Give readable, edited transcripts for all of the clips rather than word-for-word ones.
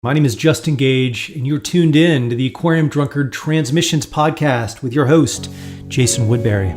My name is Justin Gage, and you're tuned in to the Aquarium Drunkard Transmissions podcast with your host, Jason Woodbury.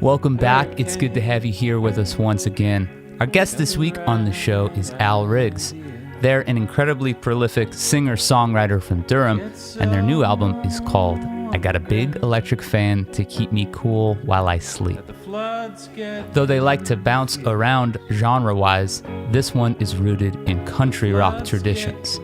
Welcome back. It's good to have you here with us once again. Our guest this week on the show is Al Riggs. They're an incredibly prolific singer-songwriter from Durham, and their new album is called I Got a Big Electric Fan to Keep Me Cool While I Sleep. Though they like to bounce around genre-wise, this one is rooted in country rock traditions.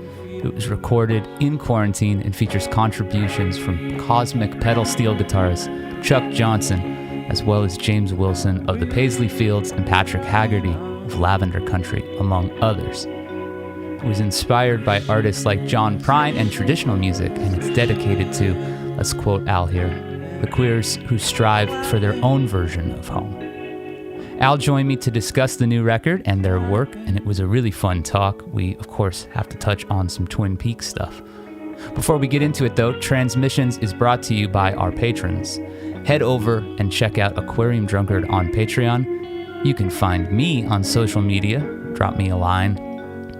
It was recorded in quarantine and features contributions from cosmic pedal steel guitarist Chuck Johnson, as well as James Wilson of the Paisley Fields and Patrick Haggerty of Lavender Country, among others. It was inspired by artists like John Prine and traditional music, and it's dedicated to, let's quote Al here, the queers who strive for their own version of home. Al joined me to discuss the new record and their work, and it was a really fun talk. We, of course, have to touch on some Twin Peaks stuff. Before we get into it, though, Transmissions is brought to you by our patrons. Head over and check out Aquarium Drunkard on Patreon. You can find me on social media. Drop me a line.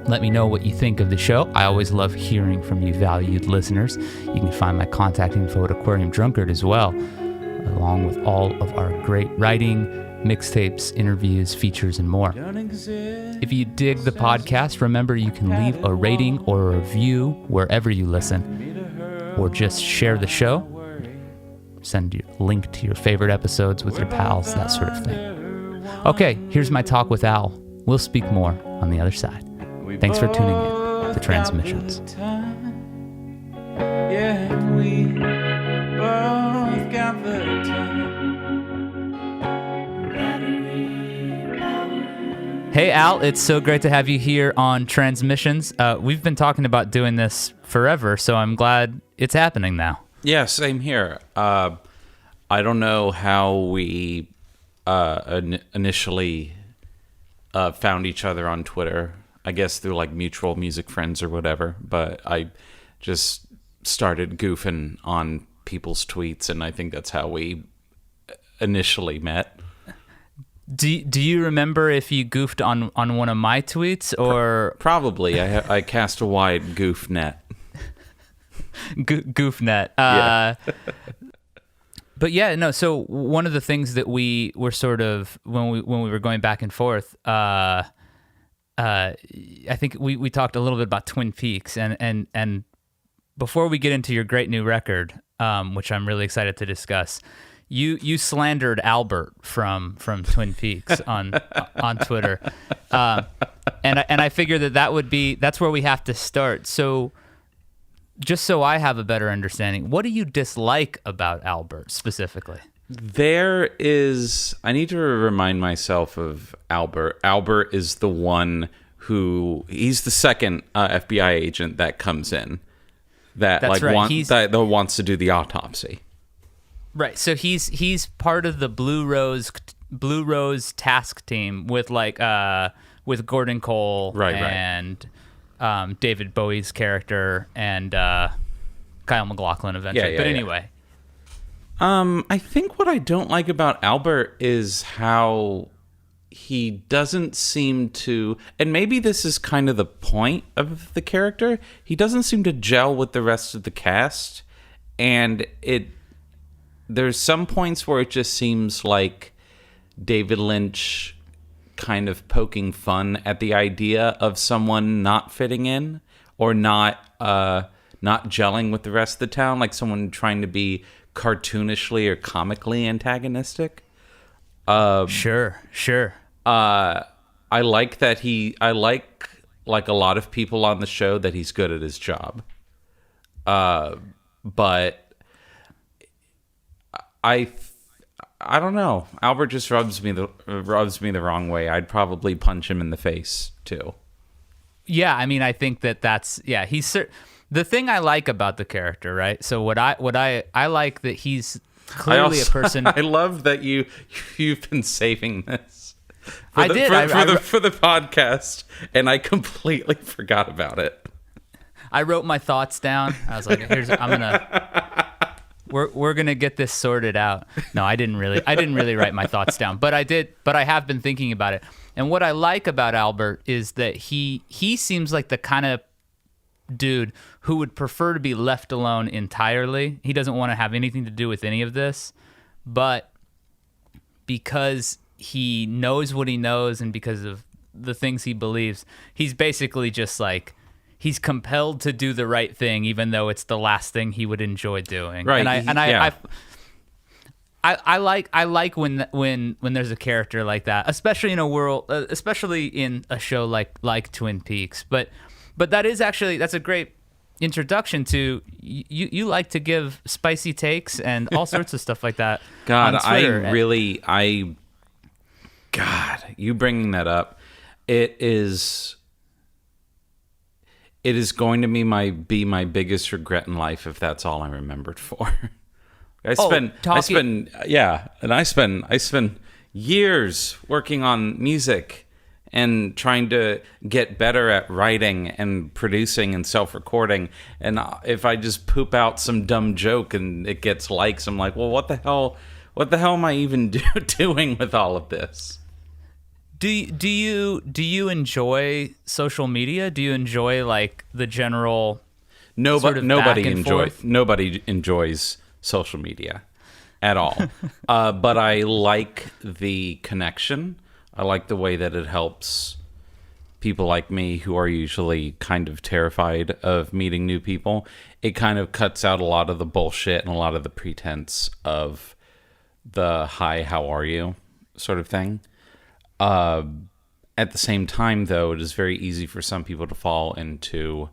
Let me know what you think of the show. I always love hearing from you valued listeners. You can find my contact info at Aquarium Drunkard as well, along with all of our great writing, mixtapes, interviews, features, and more. If you dig the podcast, remember you can leave a rating or a review wherever you listen, or just share the show. Send your link to your favorite episodes with your pals, that sort of thing. Okay, here's my talk with Al. We'll speak more on the other side. Thanks for tuning in to Transmissions. Yeah, we both got the time. Hey Al, it's so great to have you here on Transmissions. We've been talking about doing this forever, so I'm glad it's happening now. Yeah, same here. I don't know how we initially found each other on Twitter. I guess through like mutual music friends or whatever. But I just started goofing on people's tweets, and I think that's how we initially met. Do you remember if you goofed on one of my tweets or probably? I cast a wide goof net. Goof net. But yeah, no. So one of the things that we were sort of when we were going back and forth, I think we talked a little bit about Twin Peaks, and before we get into your great new record, which I'm really excited to discuss, you slandered Albert from Twin Peaks on Twitter, and I figure that's where we have to start. So. Just so I have a better understanding, what do you dislike about Albert specifically? I need to remind myself of Albert. Albert is the one he's the second FBI agent that comes in that that wants to do the autopsy. Right. So he's part of the Blue Rose task team with with Gordon Cole and David Bowie's character and Kyle MacLachlan eventually. But anyway. I think what I don't like about Albert is how he doesn't seem to, and maybe this is kind of the point of the character, he doesn't seem to gel with the rest of the cast, and there's some points where it just seems like David Lynch kind of poking fun at the idea of someone not fitting in or not gelling with the rest of the town, like someone trying to be cartoonishly or comically antagonistic. Sure. I like that I like a lot of people on the show that he's good at his job. But I don't know. Albert just rubs me the wrong way. I'd probably punch him in the face too. Yeah, I mean, I think that's he's the thing I like about the character, right? So what I like that he's clearly a person. I love that you've been saving this. I did for the podcast, and I completely forgot about it. I wrote my thoughts down. I was like, we're gonna get this sorted out. No, I didn't really write my thoughts down, but I have been thinking about it. And what I like about Albert is that he seems like the kind of dude who would prefer to be left alone entirely. He doesn't want to have anything to do with any of this, but because he knows what he knows and because of the things he believes, he's basically just like, he's compelled to do the right thing, even though it's the last thing he would enjoy doing. Right. I like when there's a character like that, especially in a world, especially in a show like Twin Peaks. But that's a great introduction to you like to give spicy takes and all sorts of stuff like that. God, on Twitter. God, you bringing that up, it is going to be my biggest regret in life if that's all I'm remembered for. I spend years working on music and trying to get better at writing and producing and self-recording. And if I just poop out some dumb joke and it gets likes, I'm like, well, what the hell am I even doing with all of this? Do you enjoy social media? Do you enjoy like the general? Nobody enjoys social media at all. But I like the connection. I like the way that it helps people like me who are usually kind of terrified of meeting new people. It kind of cuts out a lot of the bullshit and a lot of the pretense of the "hi, how are you" sort of thing. At the same time, though, it is very easy for some people to fall into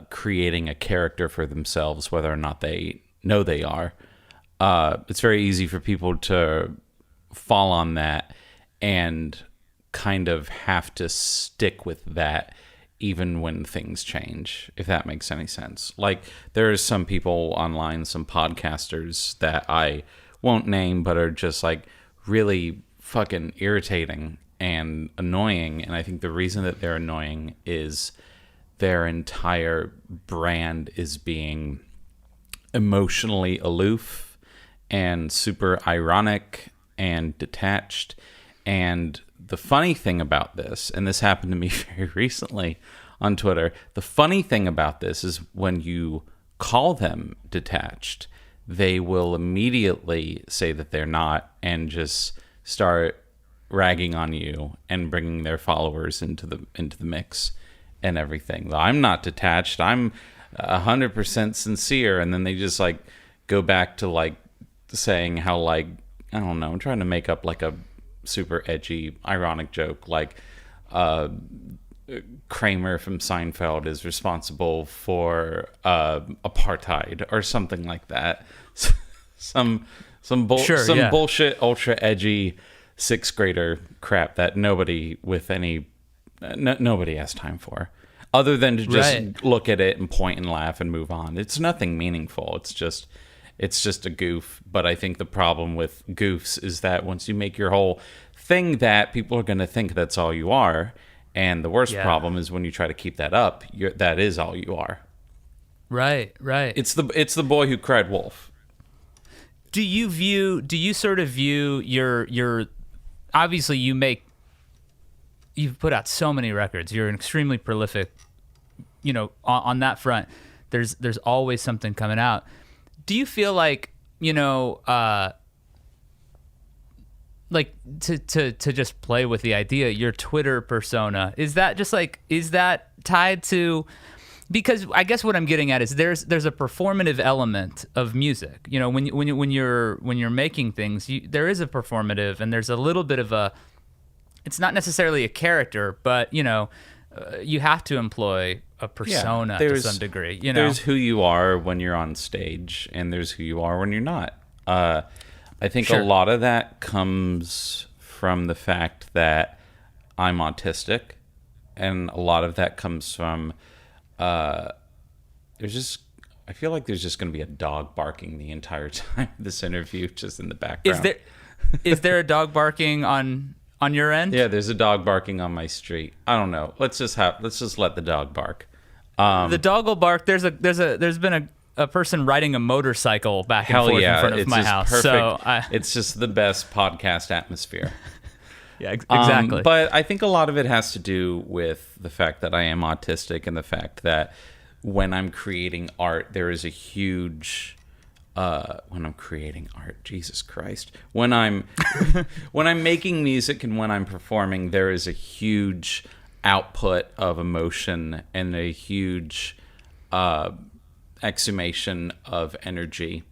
creating a character for themselves, whether or not they know they are. It's very easy for people to fall on that and kind of have to stick with that even when things change, if that makes any sense. Like, there's some people online, some podcasters that I won't name, but are just like really fucking irritating and annoying. And I think the reason that they're annoying is their entire brand is being emotionally aloof and super ironic and detached. And the funny thing about this, and this happened to me very recently on Twitter, the funny thing about this is when you call them detached, they will immediately say that they're not and just start ragging on you and bringing their followers into the mix and everything. I'm not detached. I'm 100% sincere. And then they just like go back to like saying how like, I don't know, I'm trying to make up like a super edgy, ironic joke. Like Kramer from Seinfeld is responsible for apartheid or something like that. some bullshit, ultra edgy sixth grader crap that nobody has time for, other than to just look at it and point and laugh and move on. It's nothing meaningful. It's just a goof. But I think the problem with goofs is that once you make your whole thing that, people are going to think that's all you are. And the worst problem is when you try to keep that up, that is all you are. Right. It's the boy who cried wolf. Do you sort of view your obviously you've put out so many records. You're an extremely prolific, on that front. There's always something coming out. Do you feel like, like to just play with the idea, your Twitter persona, is that tied to, because I guess what I'm getting at is there's a performative element of music. When you're making things, there is a performative, and there's a little bit of a, it's not necessarily a character, but you have to employ a persona to some degree. There's who you are when you're on stage, and there's who you are when you're not. I think a lot of that comes from the fact that I'm autistic, and a lot of that comes from there's just I feel like there's just going to be a dog barking the entire time of this interview, just in the background. Is there a dog barking on your end? Yeah, there's a dog barking on my street. I don't know. Let's just let the dog bark. The dog will bark. There's been a person riding a motorcycle back and forth in front of my house. Perfect. So it's just the best podcast atmosphere. Yeah, exactly. But I think a lot of it has to do with the fact that I am autistic and the fact that when I'm creating art, there is a huge... when I'm creating art, Jesus Christ. When I'm making music and when I'm performing, there is a huge output of emotion and a huge exhumation of energy.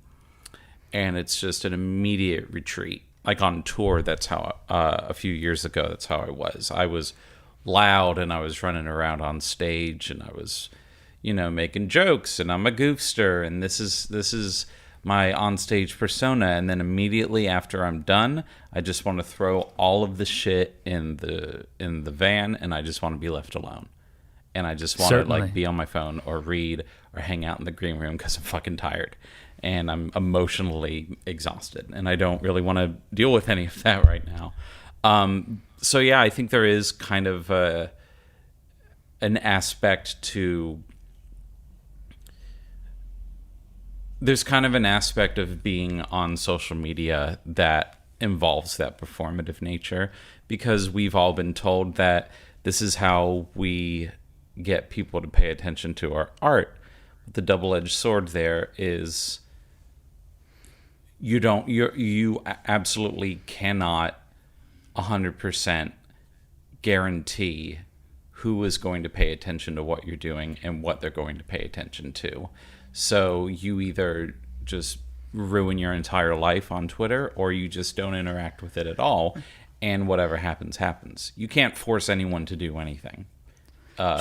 And it's just an immediate retreat. Like on tour, that's how, a few years ago, that's how I was. I was loud and I was running around on stage and I was, making jokes and I'm a goofster and this is my onstage persona. And then immediately after I'm done, I just want to throw all of the shit in the van and I just want to be left alone. And I just want to be on my phone or read or hang out in the green room because I'm fucking tired. And I'm emotionally exhausted, and I don't really want to deal with any of that right now. So yeah, I think there is kind of an aspect to... There's kind of an aspect of being on social media that involves that performative nature, because we've all been told that this is how we get people to pay attention to our art. The double-edged sword there is... You absolutely cannot 100% guarantee who is going to pay attention to what you're doing and what they're going to pay attention to. So you either just ruin your entire life on Twitter or you just don't interact with it at all, and whatever happens, happens. You can't force anyone to do anything.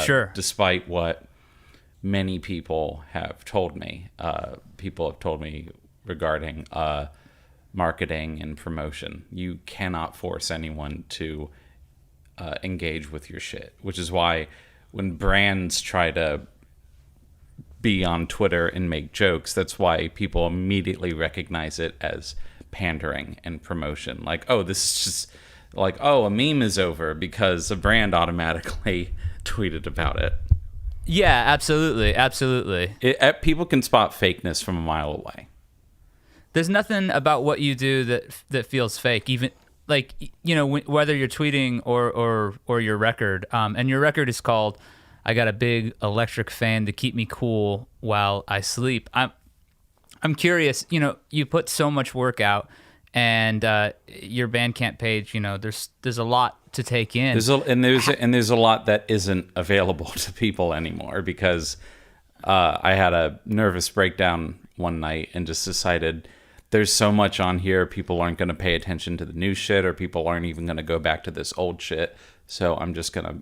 Sure. Despite what many people have told me. People have told me regarding marketing and promotion. You cannot force anyone to engage with your shit, which is why when brands try to be on Twitter and make jokes, that's why people immediately recognize it as pandering and promotion. Like, oh, this is just like, oh, a meme is over because a brand automatically tweeted about it. Yeah, absolutely. People can spot fakeness from a mile away. There's nothing about what you do that feels fake, even like, whether you're tweeting or your record. And your record is called "I Got a Big Electric Fan to Keep Me Cool While I Sleep." I'm curious. You put so much work out, and your Bandcamp page. There's a lot to take in. There's a lot that isn't available to people anymore because I had a nervous breakdown one night and just decided. There's so much on here, people aren't going to pay attention to the new shit, or people aren't even going to go back to this old shit. So I'm just going to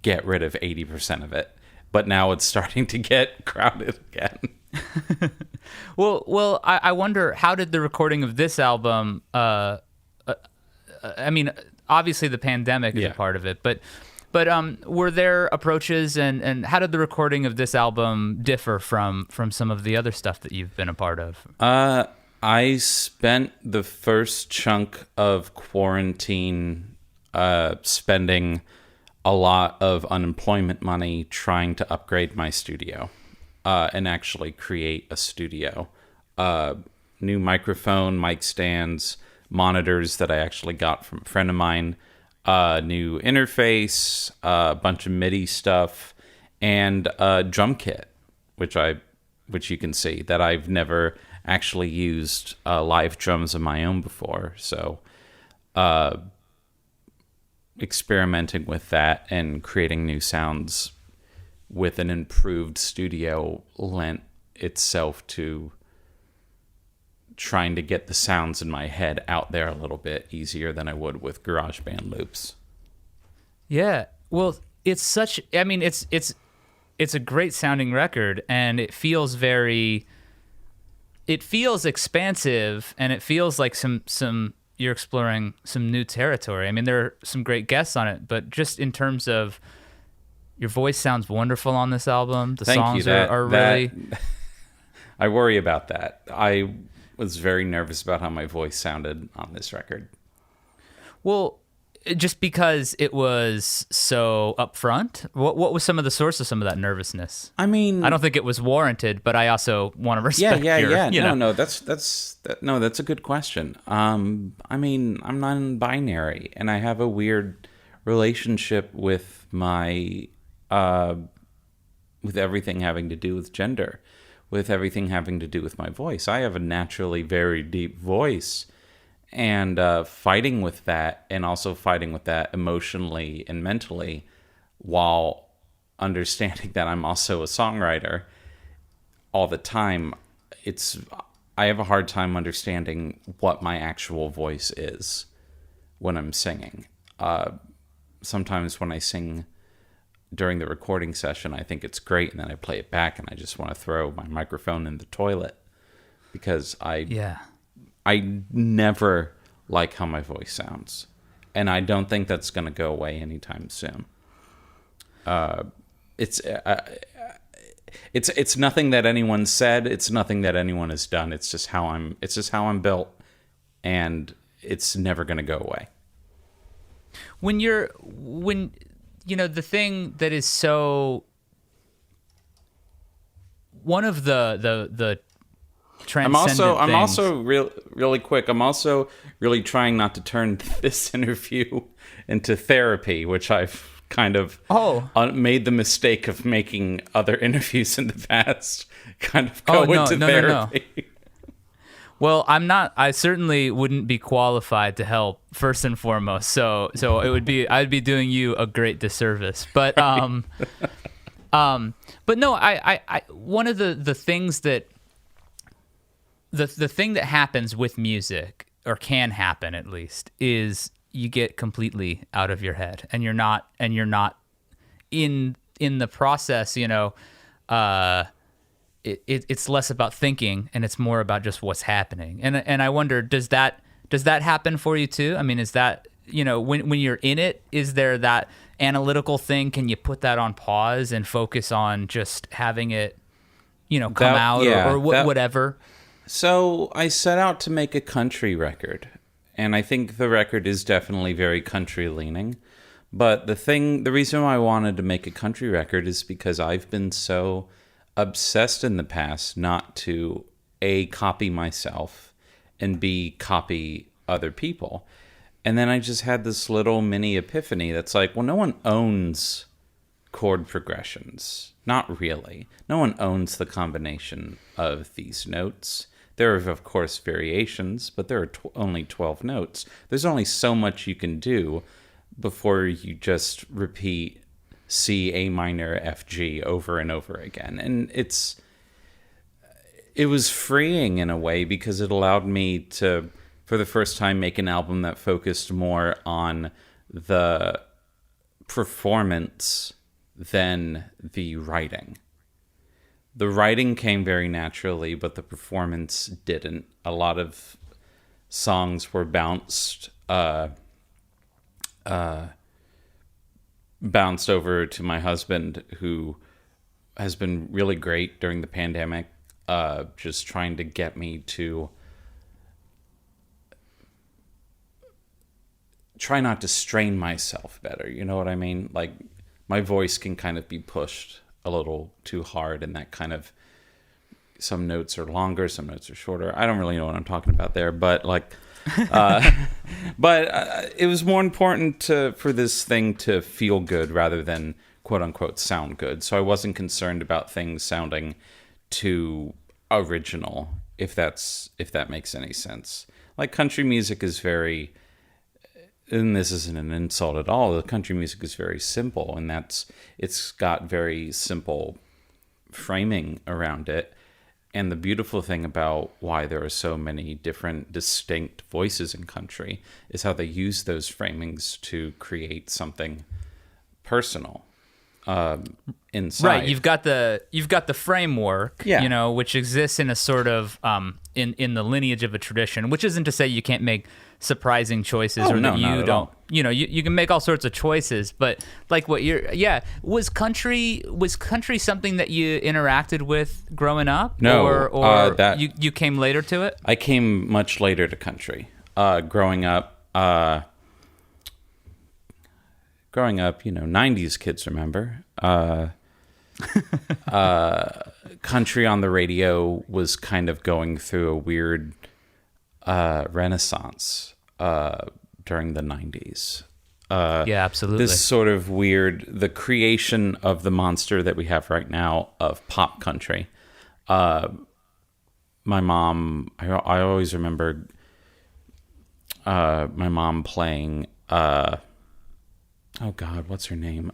get rid of 80% of it. But now it's starting to get crowded again. Well, I wonder, how did the recording of this album, I mean, obviously the pandemic is a part of it, but were there approaches and how did the recording of this album differ from some of the other stuff that you've been a part of? I spent the first chunk of quarantine spending a lot of unemployment money trying to upgrade my studio and actually create a studio. New microphone, mic stands, monitors that I actually got from a friend of mine, new interface, a bunch of MIDI stuff, and a drum kit, which you can see that I've never actually used live drums of my own before. So experimenting with that and creating new sounds with an improved studio lent itself to trying to get the sounds in my head out there a little bit easier than I would with GarageBand loops. Yeah. Well, it's a great sounding record, and it feels expansive, and it feels like some you're exploring some new territory. I mean, there are some great guests on it, but just in terms of your voice sounds wonderful on this album. The songs are really I worry about that. I was very nervous about how my voice sounded on this record. Well, just because it was so upfront, what was some of the source of some of that nervousness? I mean, I don't think it was warranted, but I also want to respect No, that's a good question. I mean, I'm non-binary, and I have a weird relationship with my with everything having to do with gender, with everything having to do with my voice. I have a naturally very deep voice. And fighting with that, and also fighting with that emotionally and mentally, while understanding that I'm also a songwriter all the time, I have a hard time understanding what my actual voice is when I'm singing. Sometimes when I sing during the recording session, I think it's great, and then I play it back, and I just want to throw my microphone in the toilet because I never like how my voice sounds, and I don't think that's going to go away anytime soon. It's nothing that anyone said. It's nothing that anyone has done. It's just how I'm built, and it's never going to go away. When you know, the thing that is so, one of the I'm also really quick. I'm also really trying not to turn this interview into therapy, which I've kind of made the mistake of making other interviews in the past kind of go into therapy. No. Well, I certainly wouldn't be qualified to help, first and foremost. So I'd be doing you a great disservice. But but no, I one of the things that the thing that happens with music, or can happen at least, is you get completely out of your head, and you're not in the process, you know. It's less about thinking, and it's more about just what's happening. And I wonder, does that happen for you too? I mean, is that, you know, when you're in it, is there that analytical thing? Can you put that on pause and focus on just having it, you know, come out or whatever? So I set out to make a country record, and I think the record is definitely very country leaning. But the reason why I wanted to make a country record is because I've been so obsessed in the past not to A, copy myself, and B, copy other people. And then I just had this little mini epiphany that's like, well, no one owns chord progressions. Not really. No one owns the combination of these notes. There are, of course, variations, but there are only 12 notes. There's only so much you can do before you just repeat C, A minor, F, G over and over again. And it was freeing in a way, because it allowed me to, for the first time, make an album that focused more on the performance than the writing. The writing came very naturally, but the performance didn't. A lot of songs were bounced over to my husband, who has been really great during the pandemic, just trying to get me to try not to strain myself better. You know what I mean? Like, my voice can kind of be pushed a little too hard, and that kind of, some notes are longer, some notes are shorter. I don't really know what I'm talking about there, but like, but it was more important for this thing to feel good rather than quote unquote sound good. So I wasn't concerned about things sounding too original, if that makes any sense. Like, country music is very, and this isn't an insult at all, the country music is very simple, and it's got very simple framing around it. And the beautiful thing about why there are so many different distinct voices in country is how they use those framings to create something personal. inside. Right, you've got the framework, Yeah. which exists in a sort of in the lineage of a tradition, which isn't to say you can't make surprising choices or no, that not you at don't. all. You can make all sorts of choices, but like was country something that you interacted with growing up? No, or that you came later to it? I came much later to country. Growing up, 90s kids remember. Country on the radio was kind of going through a weird renaissance during the 90s. Yeah, absolutely. This sort of weird, the creation of the monster that we have right now of pop country. My mom, I always remember my mom playing, oh God, what's her name?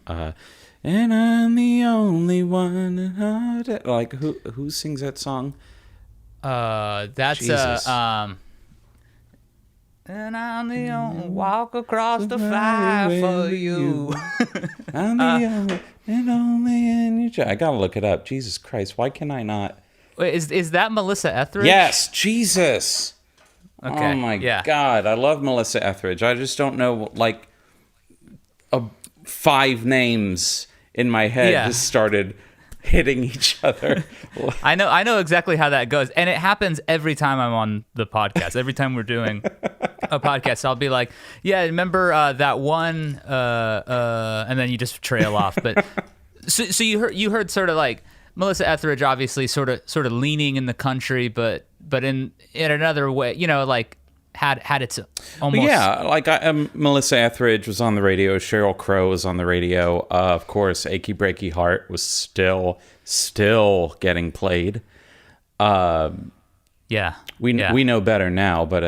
And I'm the only one. Like, who sings that song? That's Jesus. And I'm the only walk across the fire for you. I'm the only and only in your. I gotta look it up. Jesus Christ, why can I not? Wait, is that Melissa Etheridge? Yes, Jesus. Okay. Oh my yeah. God, I love Melissa Etheridge. I just don't know, like, 5 names in my head just started hitting each other. I know exactly how that goes, and it happens every time I'm on the podcast. Every time we're doing a podcast, I'll be like, "Yeah, remember that one?" And then you just trail off. But so you heard sort of like Melissa Etheridge, obviously, sort of leaning in the country, but in another way, like had its almost. But yeah, like Melissa Etheridge was on the radio. Sheryl Crow was on the radio. Of course, Achy Breaky Heart was still getting played. Yeah, we know better now, but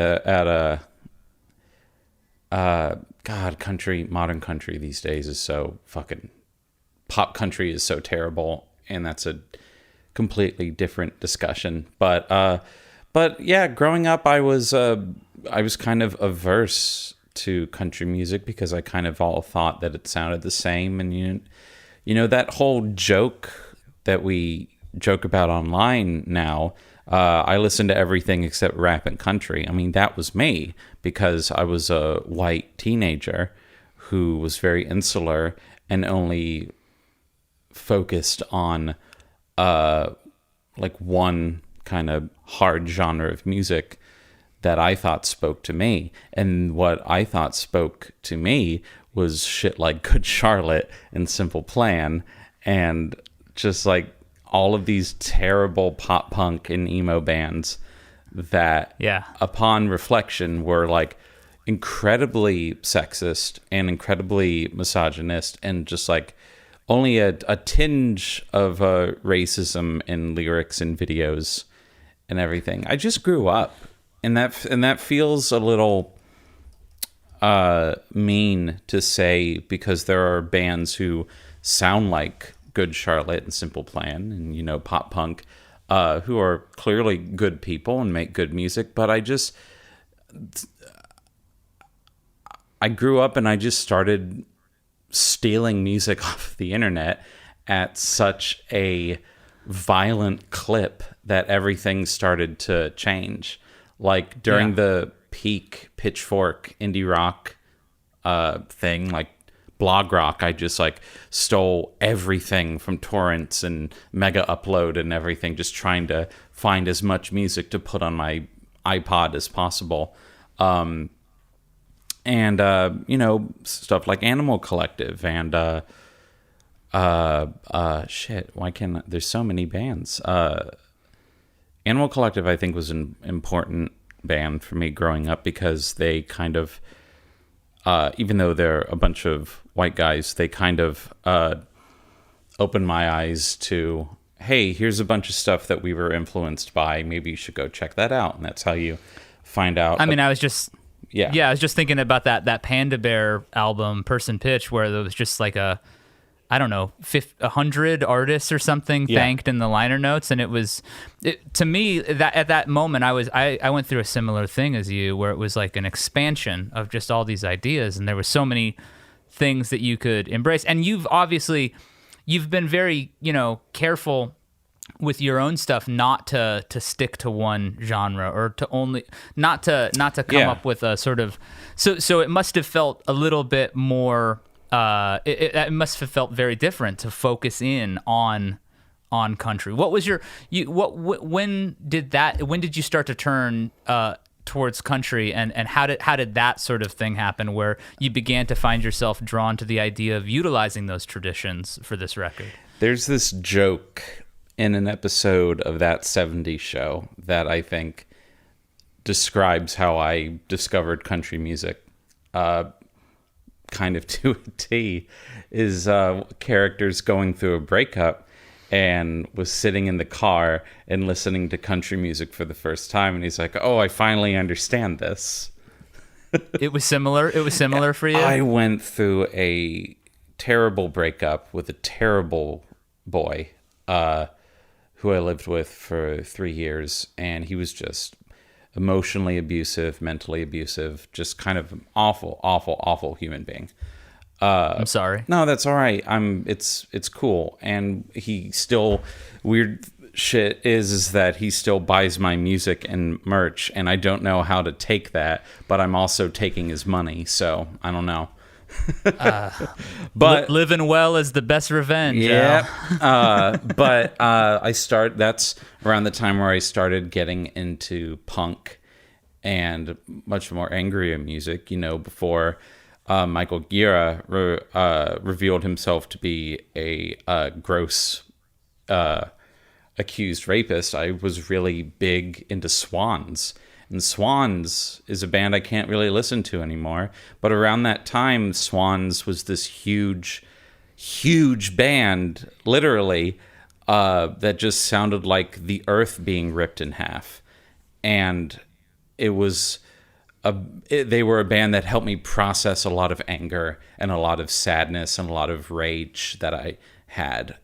God, modern country these days is so fucking, pop country is so terrible, and that's a completely different discussion. But yeah, growing up, I was kind of averse to country music because I kind of all thought that it sounded the same, and that whole joke that we joke about online now. I listen to everything except rap and country. I mean, that was me because I was a white teenager who was very insular and only focused on like one kind of hard genre of music that I thought spoke to me. And what I thought spoke to me was shit like Good Charlotte and Simple Plan and just like all of these terrible pop punk and emo bands that upon reflection were like incredibly sexist and incredibly misogynist and just like only a tinge of racism in lyrics and videos and everything. I just grew up, and that feels a little mean to say because there are bands who sound like Good Charlotte and Simple Plan and pop punk who are clearly good people and make good music, but I grew up and I just started stealing music off the internet at such a violent clip that everything started to change. Like during the peak Pitchfork indie rock thing, like blog rock, I just like stole everything from torrents and mega upload and everything, just trying to find as much music to put on my iPod as possible. And stuff like Animal Collective and shit, why can't there's so many bands. Animal Collective, I think, was an important band for me growing up because they kind of even though they're a bunch of white guys, they kind of opened my eyes to, hey, here's a bunch of stuff that we were influenced by. Maybe you should go check that out. And that's how you find out. I mean, I was just thinking about that Panda Bear album, Person Pitch, where there was just like 100 artists or something thanked in the liner notes, and to me that at that moment I went through a similar thing as you, where it was like an expansion of just all these ideas, and there were so many things that you could embrace. And you've obviously you've been very, careful with your own stuff not to stick to one genre, or to only not to come up with a sort of so it must have felt a little bit more it must have felt very different to focus in on country. What was when did you start to turn towards country, and how did that sort of thing happen, where you began to find yourself drawn to the idea of utilizing those traditions for this record? There's this joke in an episode of That 70s Show that I think describes how I discovered country music, kind of to a T, is characters going through a breakup and was sitting in the car and listening to country music for the first time, and he's like, "Oh, I finally understand this." It was similar for you? I went through a terrible breakup with a terrible boy, who I lived with for 3 years, and he was just emotionally abusive, mentally abusive, just kind of an awful human being. I'm sorry. No, that's all right. It's cool. And he still, weird shit is that he still buys my music and merch, and I don't know how to take that, but I'm also taking his money, so I don't know. But living well is the best revenge. Yeah. That's around the time where I started getting into punk and much more angrier music, before Michael Gira revealed himself to be a gross accused rapist. I was really big into Swans. And Swans is a band I can't really listen to anymore. But around that time, Swans was this huge band, literally, that just sounded like the earth being ripped in half. And it was they were a band that helped me process a lot of anger and a lot of sadness and a lot of rage that I had.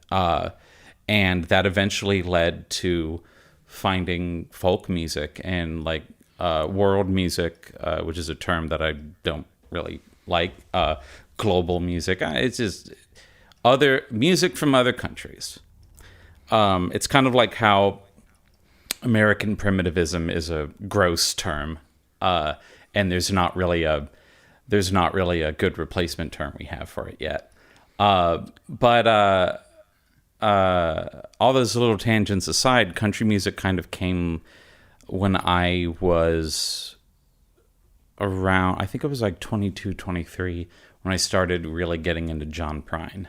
And that eventually led to finding folk music and world music, which is a term that I don't really like. Global music. It's just other music from other countries. It's kind of like how American primitivism is a gross term, and there's not really a good replacement term we have for it yet. But all those little tangents aside, country music kind of came when I was around, I think it was like 22, 23, when I started really getting into John Prine.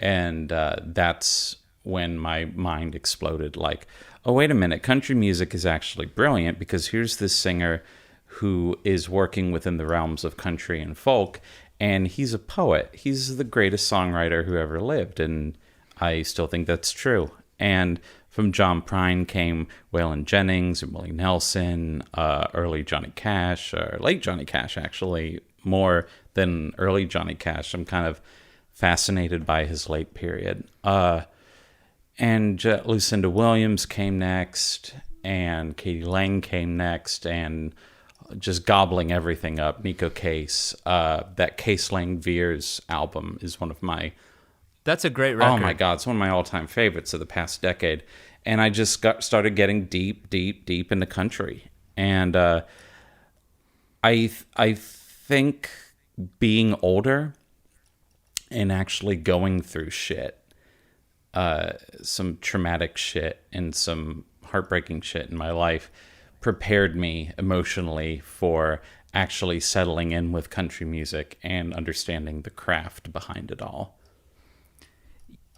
And that's when my mind exploded, like, oh, wait a minute, country music is actually brilliant, because here's this singer who is working within the realms of country and folk, and he's a poet. He's the greatest songwriter who ever lived, and I still think that's true. And from John Prine came Waylon Jennings and Willie Nelson, early Johnny Cash, or late Johnny Cash, actually, more than early Johnny Cash. I'm kind of fascinated by his late period. And Lucinda Williams came next, and Katie Lang came next, and just gobbling everything up. Nico Case, that Case Lang Veers album is one of my... That's a great record. Oh my God, it's one of my all-time favorites of the past decade. And I just started getting deep into country. And I think being older and actually going through shit, some traumatic shit and some heartbreaking shit in my life, prepared me emotionally for actually settling in with country music and understanding the craft behind it all.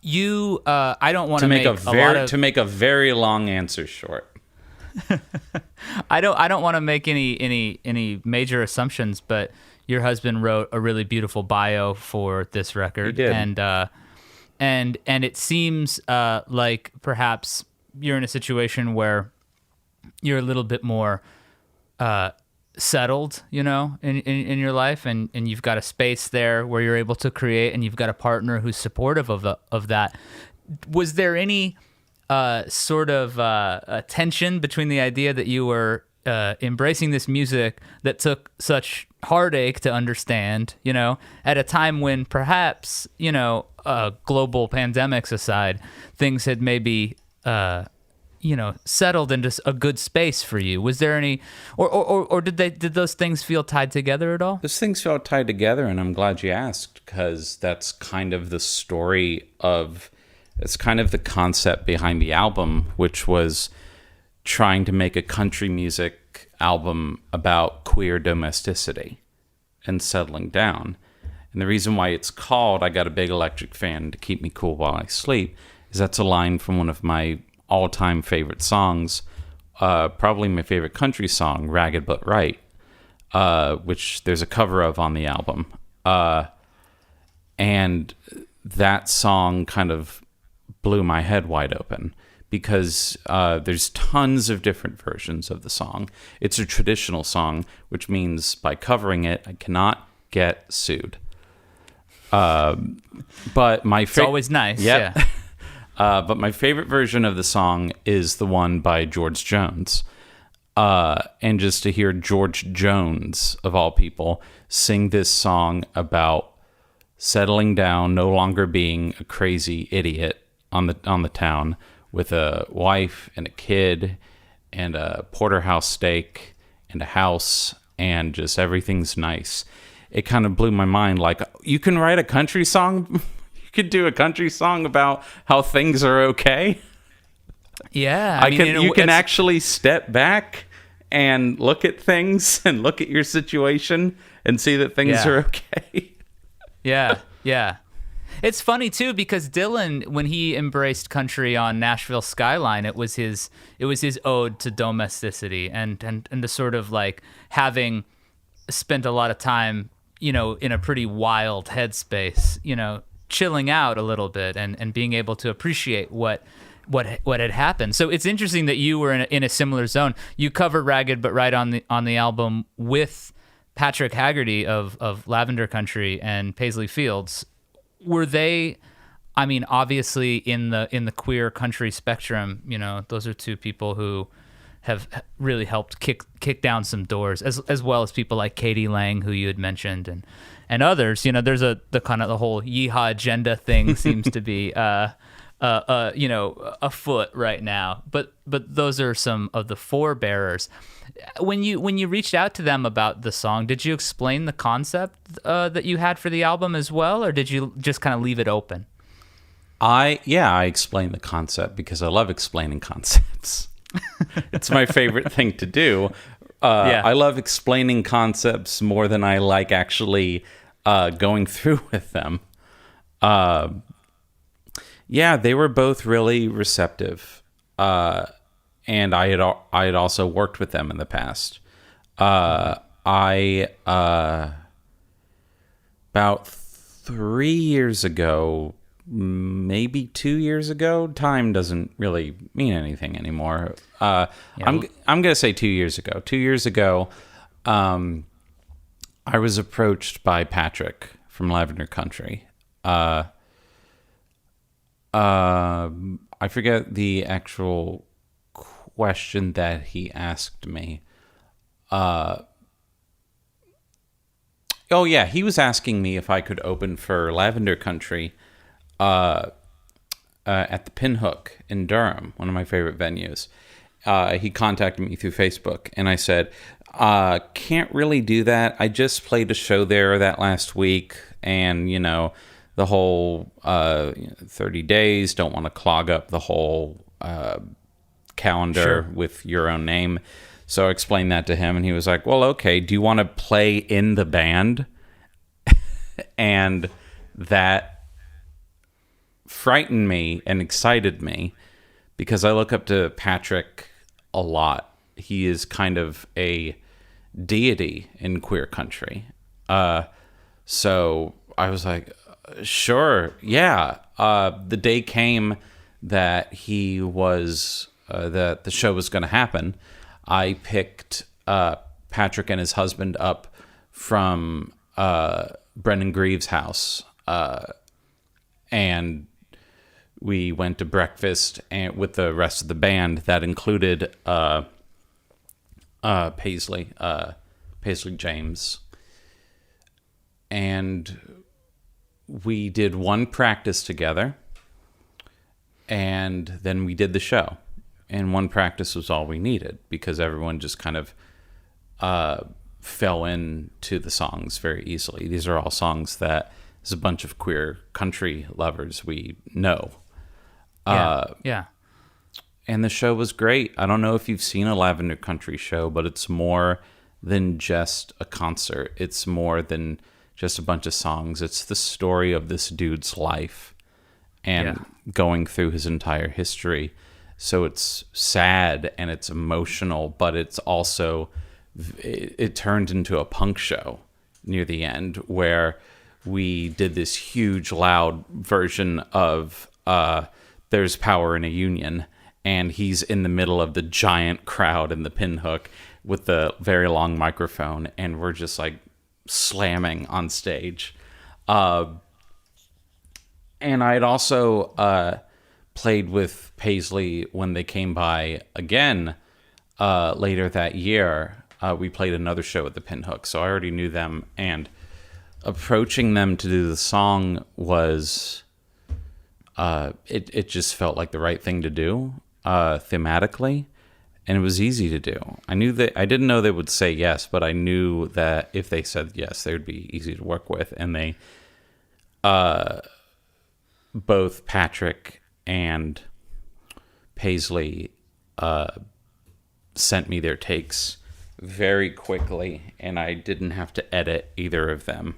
I don't want to make a very long answer short. I don't want to make any major assumptions, but your husband wrote a really beautiful bio for this record. He did. And it seems like perhaps you're in a situation where you're a little bit more settled, in your life, and you've got a space there where you're able to create, and you've got a partner who's supportive of that. Was there any sort of tension between the idea that you were embracing this music that took such heartache to understand, at a time when perhaps, global pandemics aside, things had maybe settled into a good space for you. Was there any, or did those things feel tied together at all? Those things felt tied together, and I'm glad you asked, because that's kind of the story of, it's kind of the concept behind the album, which was trying to make a country music album about queer domesticity and settling down. And the reason why it's called I Got a Big Electric Fan to Keep Me Cool While I Sleep is that's a line from one of my all-time favorite songs, probably my favorite country song, Ragged But Right, which there's a cover of on the album. And that song kind of blew my head wide open, because there's tons of different versions of the song. It's a traditional song, which means by covering it, I cannot get sued. But my it's always nice. Yep. Yeah. But my favorite version of the song is the one by George Jones. And just to hear George Jones, of all people, sing this song about settling down, no longer being a crazy idiot on the town, with a wife and a kid and a porterhouse steak and a house, and just everything's nice. It kind of blew my mind. Like, you can write a country song. You could do a country song about how things are okay. Yeah. You can actually step back and look at things and look at your situation and see that things are okay. Yeah. It's funny too, because Dylan, when he embraced country on Nashville Skyline, it was his ode to domesticity and to sort of like having spent a lot of time, in a pretty wild headspace, chilling out a little bit and being able to appreciate what had happened. So it's interesting that you were in a similar zone. You covered Ragged But Right on the album with Patrick Haggerty of Lavender Country and Paisley Fields. Were they, obviously in the queer country spectrum, those are two people who have really helped kick down some doors, as well as people like Katie Lang, who you had mentioned, and others. There's the kind of the whole yeehaw agenda thing seems to be afoot right now. But those are some of the forebearers. When you reached out to them about the song, did you explain the concept that you had for the album as well, or did you just kind of leave it open? I explained the concept because I love explaining concepts. It's my favorite thing to do. I love explaining concepts more than I like actually going through with them. They were both really receptive. And I had also worked with them in the past. About 3 years ago, maybe 2 years ago. Time doesn't really mean anything anymore. I'm gonna say 2 years ago. 2 years ago, I was approached by Patrick from Lavender Country. I forget the actual question that he asked me. He was asking me if I could open for Lavender Country at the Pinhook in Durham, one of my favorite venues. He contacted me through Facebook, and I said, can't really do that. I just played a show there that last week, and, the whole 30 days, don't want to clog up the whole calendar with your own name. So I explained that to him, and he was like, well, okay, do you want to play in the band? And that frightened me and excited me, because I look up to Patrick a lot. He is kind of a deity in queer country. So I was like, sure, yeah. The day came that he was, that the show was going to happen. I picked Patrick and his husband up from Brendan Greaves' house, and we went to breakfast with the rest of the band. That included Paisley James, and we did one practice together, and then we did the show. And one practice was all we needed because everyone just kind of fell into the songs very easily. These are all songs that there's a bunch of queer country lovers we know. Yeah. And the show was great. I don't know if you've seen a Lavender Country show, but it's more than just a concert. It's more than just a bunch of songs. It's the story of this dude's life and going through his entire history. So it's sad and it's emotional, but it's also, it turned into a punk show near the end where we did this huge, loud version of There's Power in a Union, and he's in the middle of the giant crowd in the Pinhook with the very long microphone, and we're just like slamming on stage. And I'd also played with Paisley when they came by again later that year. We played another show at the Pinhook, so I already knew them, and approaching them to do the song was it just felt like the right thing to do thematically, and it was easy to do. I didn't know they would say yes, but I knew that if they said yes, they would be easy to work with. And they both Patrick and Paisley sent me their takes very quickly, and I didn't have to edit either of them.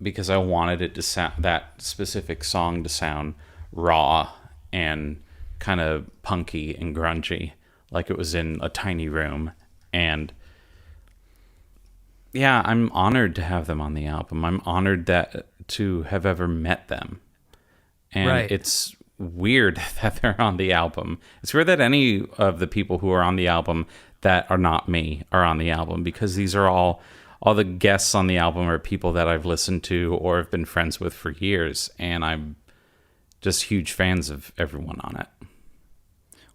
Because I wanted it to sound, that specific song to sound raw and kind of punky and grungy, like it was in a tiny room. And yeah, I'm honored to have them on the album. I'm honored to have ever met them. And it's weird that they're on the album. It's weird that any of the people who are on the album that are not me are on the album, because these are all the guests on the album are people that I've listened to or have been friends with for years, and I'm just huge fans of everyone on it.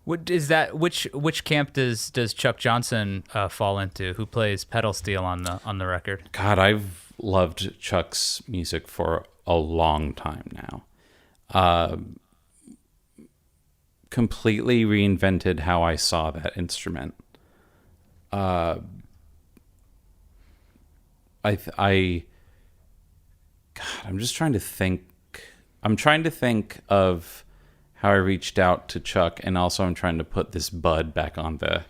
What is that? Which camp does Chuck Johnson fall into? Who plays pedal steel on the record? God, I've loved Chuck's music for a long time now. Completely reinvented how I saw that instrument. I'm just trying to think. I'm trying to think of how I reached out to Chuck, and also I'm trying to put this bud back on the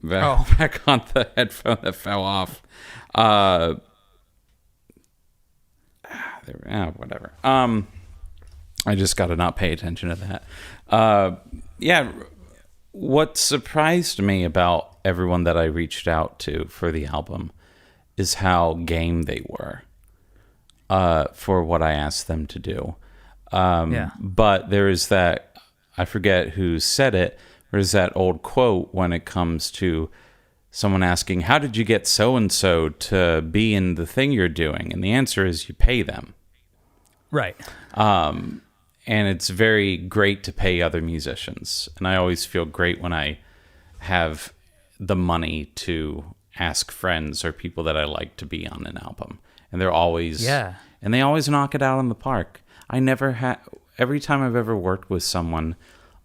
back on the headphone that fell off. Whatever. I just got to not pay attention to that. What surprised me about everyone that I reached out to for the album is how game they were for what I asked them to do. But there is that, I forget who said it, there's that old quote when it comes to someone asking, how did you get so-and-so to be in the thing you're doing? And the answer is you pay them. Right. And it's very great to pay other musicians. And I always feel great when I have the money to ask friends or people that I like to be on an album. And they're always, and they always knock it out in the park. I never had, every time I've ever worked with someone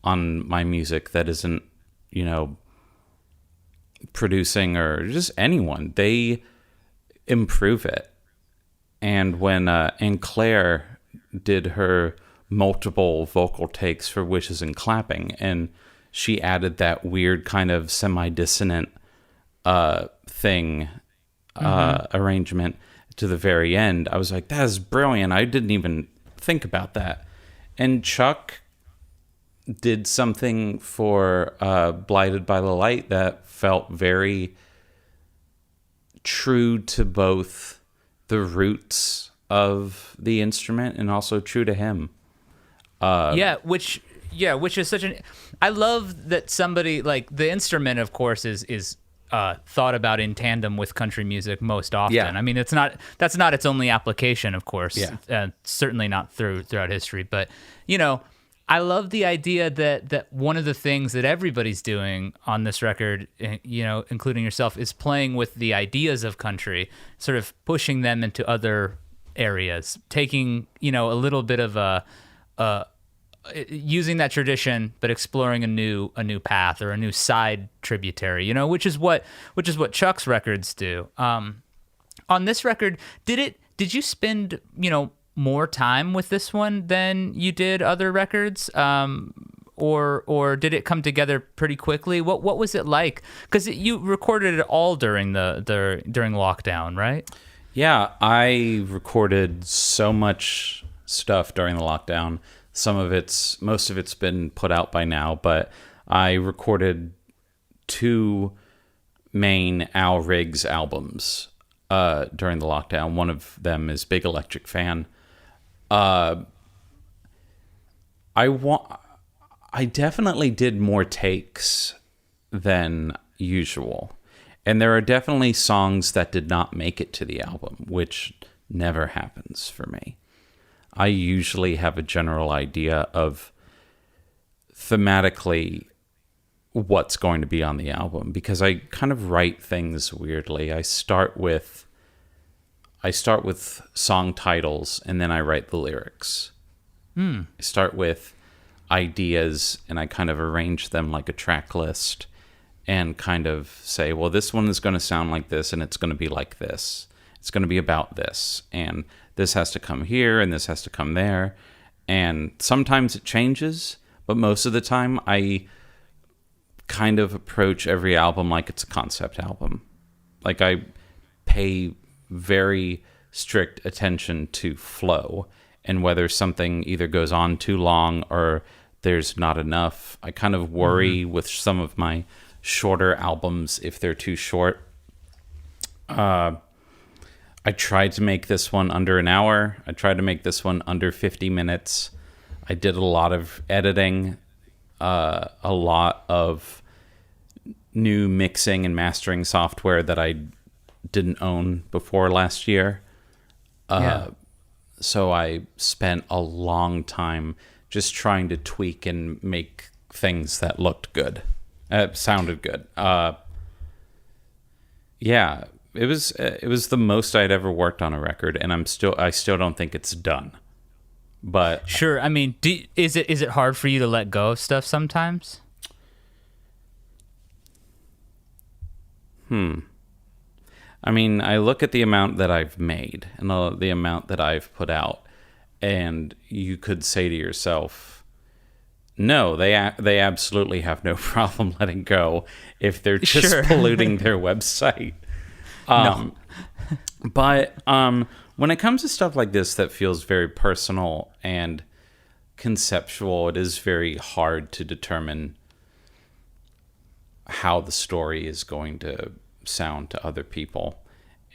on my music that isn't, producing or just anyone, they improve it. And when Anne Claire did her multiple vocal takes for Wishes and Clapping, and she added that weird kind of semi-dissonant thing, arrangement to the very end, I was like, that is brilliant. I didn't even think about that. And Chuck did something for Blighted by the Light that felt very true to both the roots of the instrument and also true to him. Which is such an... I love that somebody, like, the instrument, of course, is thought about in tandem with country music most often. Yeah. I mean, that's not its only application, of course. Yeah. Certainly not throughout history. But, I love the idea that one of the things that everybody's doing on this record, including yourself, is playing with the ideas of country, sort of pushing them into other areas, taking, a little bit of using that tradition, but exploring a new path or a new side tributary, which is what Chuck's records do. On this record, did you spend, more time with this one than you did other records? Or did it come together pretty quickly? What was it like? Because you recorded it all during during lockdown, right? Yeah, I recorded so much stuff during the lockdown. Most of it's been put out by now, but I recorded 2 main Al Riggs albums during the lockdown. One of them is Big Electric Fan. I definitely did more takes than usual. And there are definitely songs that did not make it to the album, which never happens for me. I usually have a general idea of thematically what's going to be on the album, because I kind of write things weirdly. I start with song titles, and then I write the lyrics. I start with ideas, and I kind of arrange them like a track list, and kind of say, well, this one is going to sound like this, and it's going to be like this. It's going to be about this, and this has to come here, and this has to come there. And sometimes it changes, but most of the time I kind of approach every album like it's a concept album. Like, I pay very strict attention to flow, and whether something either goes on too long or there's not enough. I kind of worry with some of my shorter albums if they're too short. I tried to make this one under an hour. I tried to make this one under 50 minutes. I did a lot of editing, a lot of new mixing and mastering software that I didn't own before last year. So I spent a long time just trying to tweak and make things that looked good, sounded good. It was the most I'd ever worked on a record, and I still don't think it's done. But sure, I mean, is it hard for you to let go of stuff sometimes? I mean, I look at the amount that I've made and the amount that I've put out, and you could say to yourself, no, they absolutely have no problem letting go if they're just polluting their website. No. But when it comes to stuff like this that feels very personal and conceptual, it is very hard to determine how the story is going to sound to other people.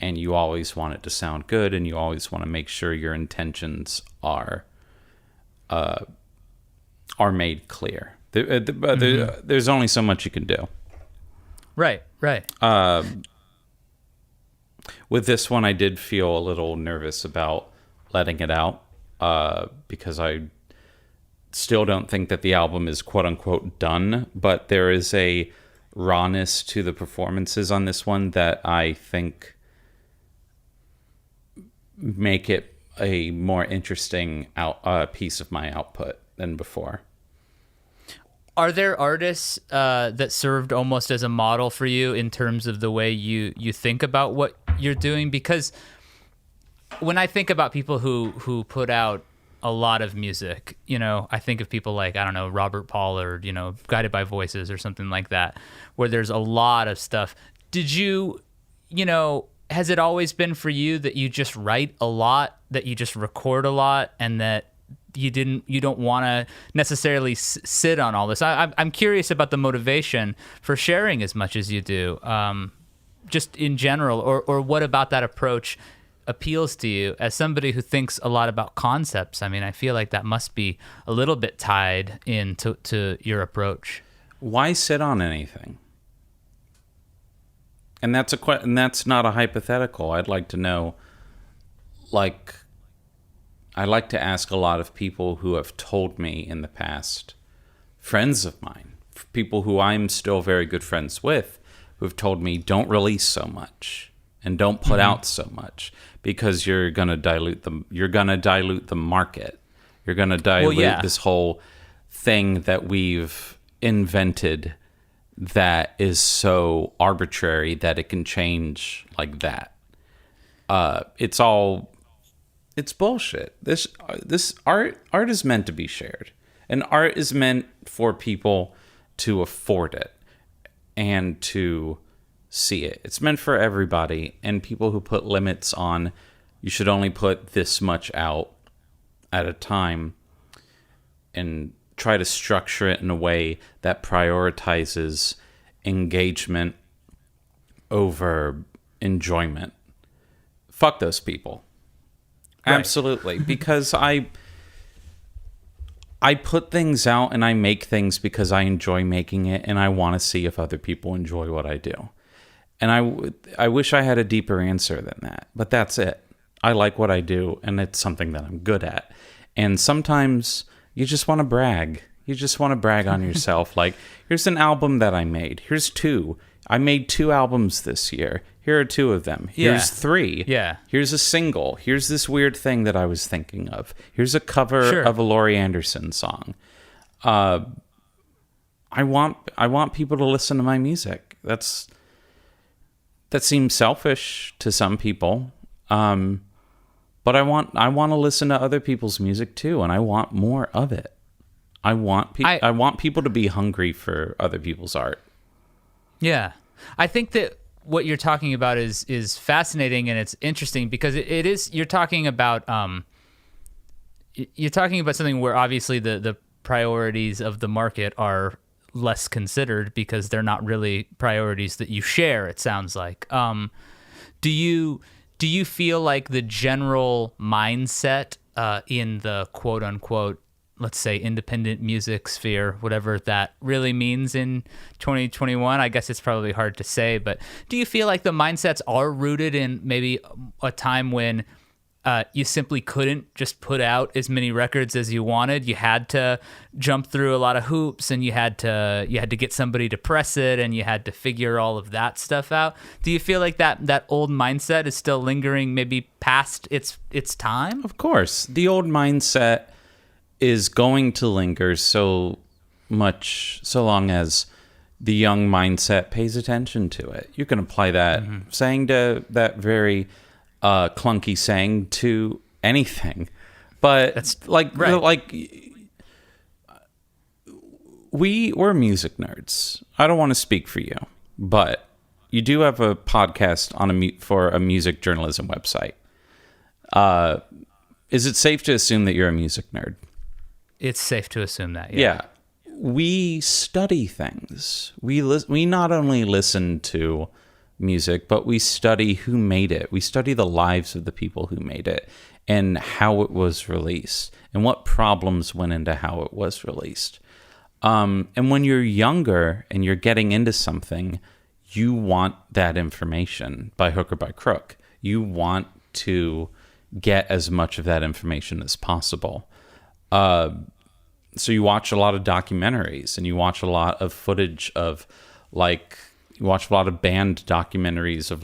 And you always want it to sound good, and you always want to make sure your intentions are made clear. There's only so much you can do. Right. With this one, I did feel a little nervous about letting it out because I still don't think that the album is quote-unquote done, but there is a rawness to the performances on this one that I think make it a more interesting piece of my output than before. Are there artists that served almost as a model for you in terms of the way you think about what you're doing? Because when I think about people who put out a lot of music, I think of people like, I don't know, Robert Paul or, Guided by Voices or something like that, where there's a lot of stuff. Did you, has it always been for you that you just write a lot, that you just record a lot, and that you don't want to necessarily sit on all this? I'm curious about the motivation for sharing as much as you do, just in general, or what about that approach appeals to you as somebody who thinks a lot about concepts. I mean, I feel like that must be a little bit tied into your approach. Why sit on anything? And that's not a hypothetical. I'd like to know, I like to ask a lot of people who have told me in the past, friends of mine, people who I'm still very good friends with, who have told me, don't release so much. and don't put out so much, because you're gonna dilute the market. You're gonna dilute this whole thing that we've invented that is so arbitrary that it can change like that. It's bullshit. This art is meant to be shared, and art is meant for people to afford it and to see it. It's meant for everybody, and people who put limits on, you should only put this much out at a time, and try to structure it in a way that prioritizes engagement over enjoyment. Fuck those people. Right. Absolutely. Because I put things out and I make things because I enjoy making it, and I want to see if other people enjoy what I do. And I wish I had a deeper answer than that, but that's it. I like what I do, and it's something that I'm good at. And sometimes you just want to brag. You just want to brag on yourself. Like, here's an album that I made. Here's 2. I made 2 albums this year. Here are 2 of them. Here's 3. Yeah. Here's a single. Here's this weird thing that I was thinking of. Here's a cover of a Laurie Anderson song. I want people to listen to my music. That seems selfish to some people. But I want to listen to other people's music too, and I want more of it. I want people to be hungry for other people's art. Yeah. I think that what you're talking about is fascinating, and it's interesting because it is, you're talking about something where obviously the priorities of the market are less considered because they're not really priorities that you share, it sounds like. Do you feel like the general mindset in the quote unquote, let's say, independent music sphere, whatever that really means in 2021, I guess it's probably hard to say, but do you feel like the mindsets are rooted in maybe a time when you simply couldn't just put out as many records as you wanted? You had to jump through a lot of hoops, and you had to get somebody to press it, and you had to figure all of that stuff out. Do you feel like that old mindset is still lingering, maybe past its time? Of course, the old mindset is going to linger so long as the young mindset pays attention to it. You can apply that saying to that very clunky saying to anything, but that's we're music nerds. I don't want to speak for you, but you do have a podcast for a music journalism website. Is it safe to assume that you're a music nerd? It's safe to assume that. Yeah. We study things. We not only listen to music, but we study who made it. We study the lives of the people who made it and how it was released and what problems went into how it was released. And when you're younger and you're getting into something, you want that information by hook or by crook. You want to get as much of that information as possible. So you watch a lot of documentaries, and you watch a lot of footage of, you watch a lot of band documentaries of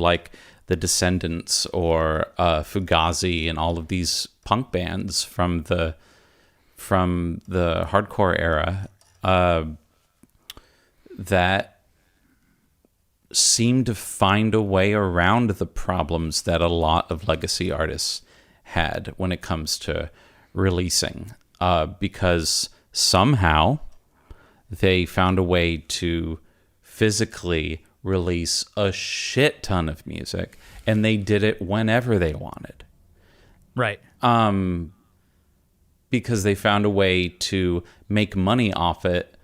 the Descendants or Fugazi and all of these punk bands from the hardcore era that seem to find a way around the problems that a lot of legacy artists had when it comes to releasing, because somehow they found a way to physically release a shit ton of music, and they did it whenever they wanted. Right. Because they found a way to make money off it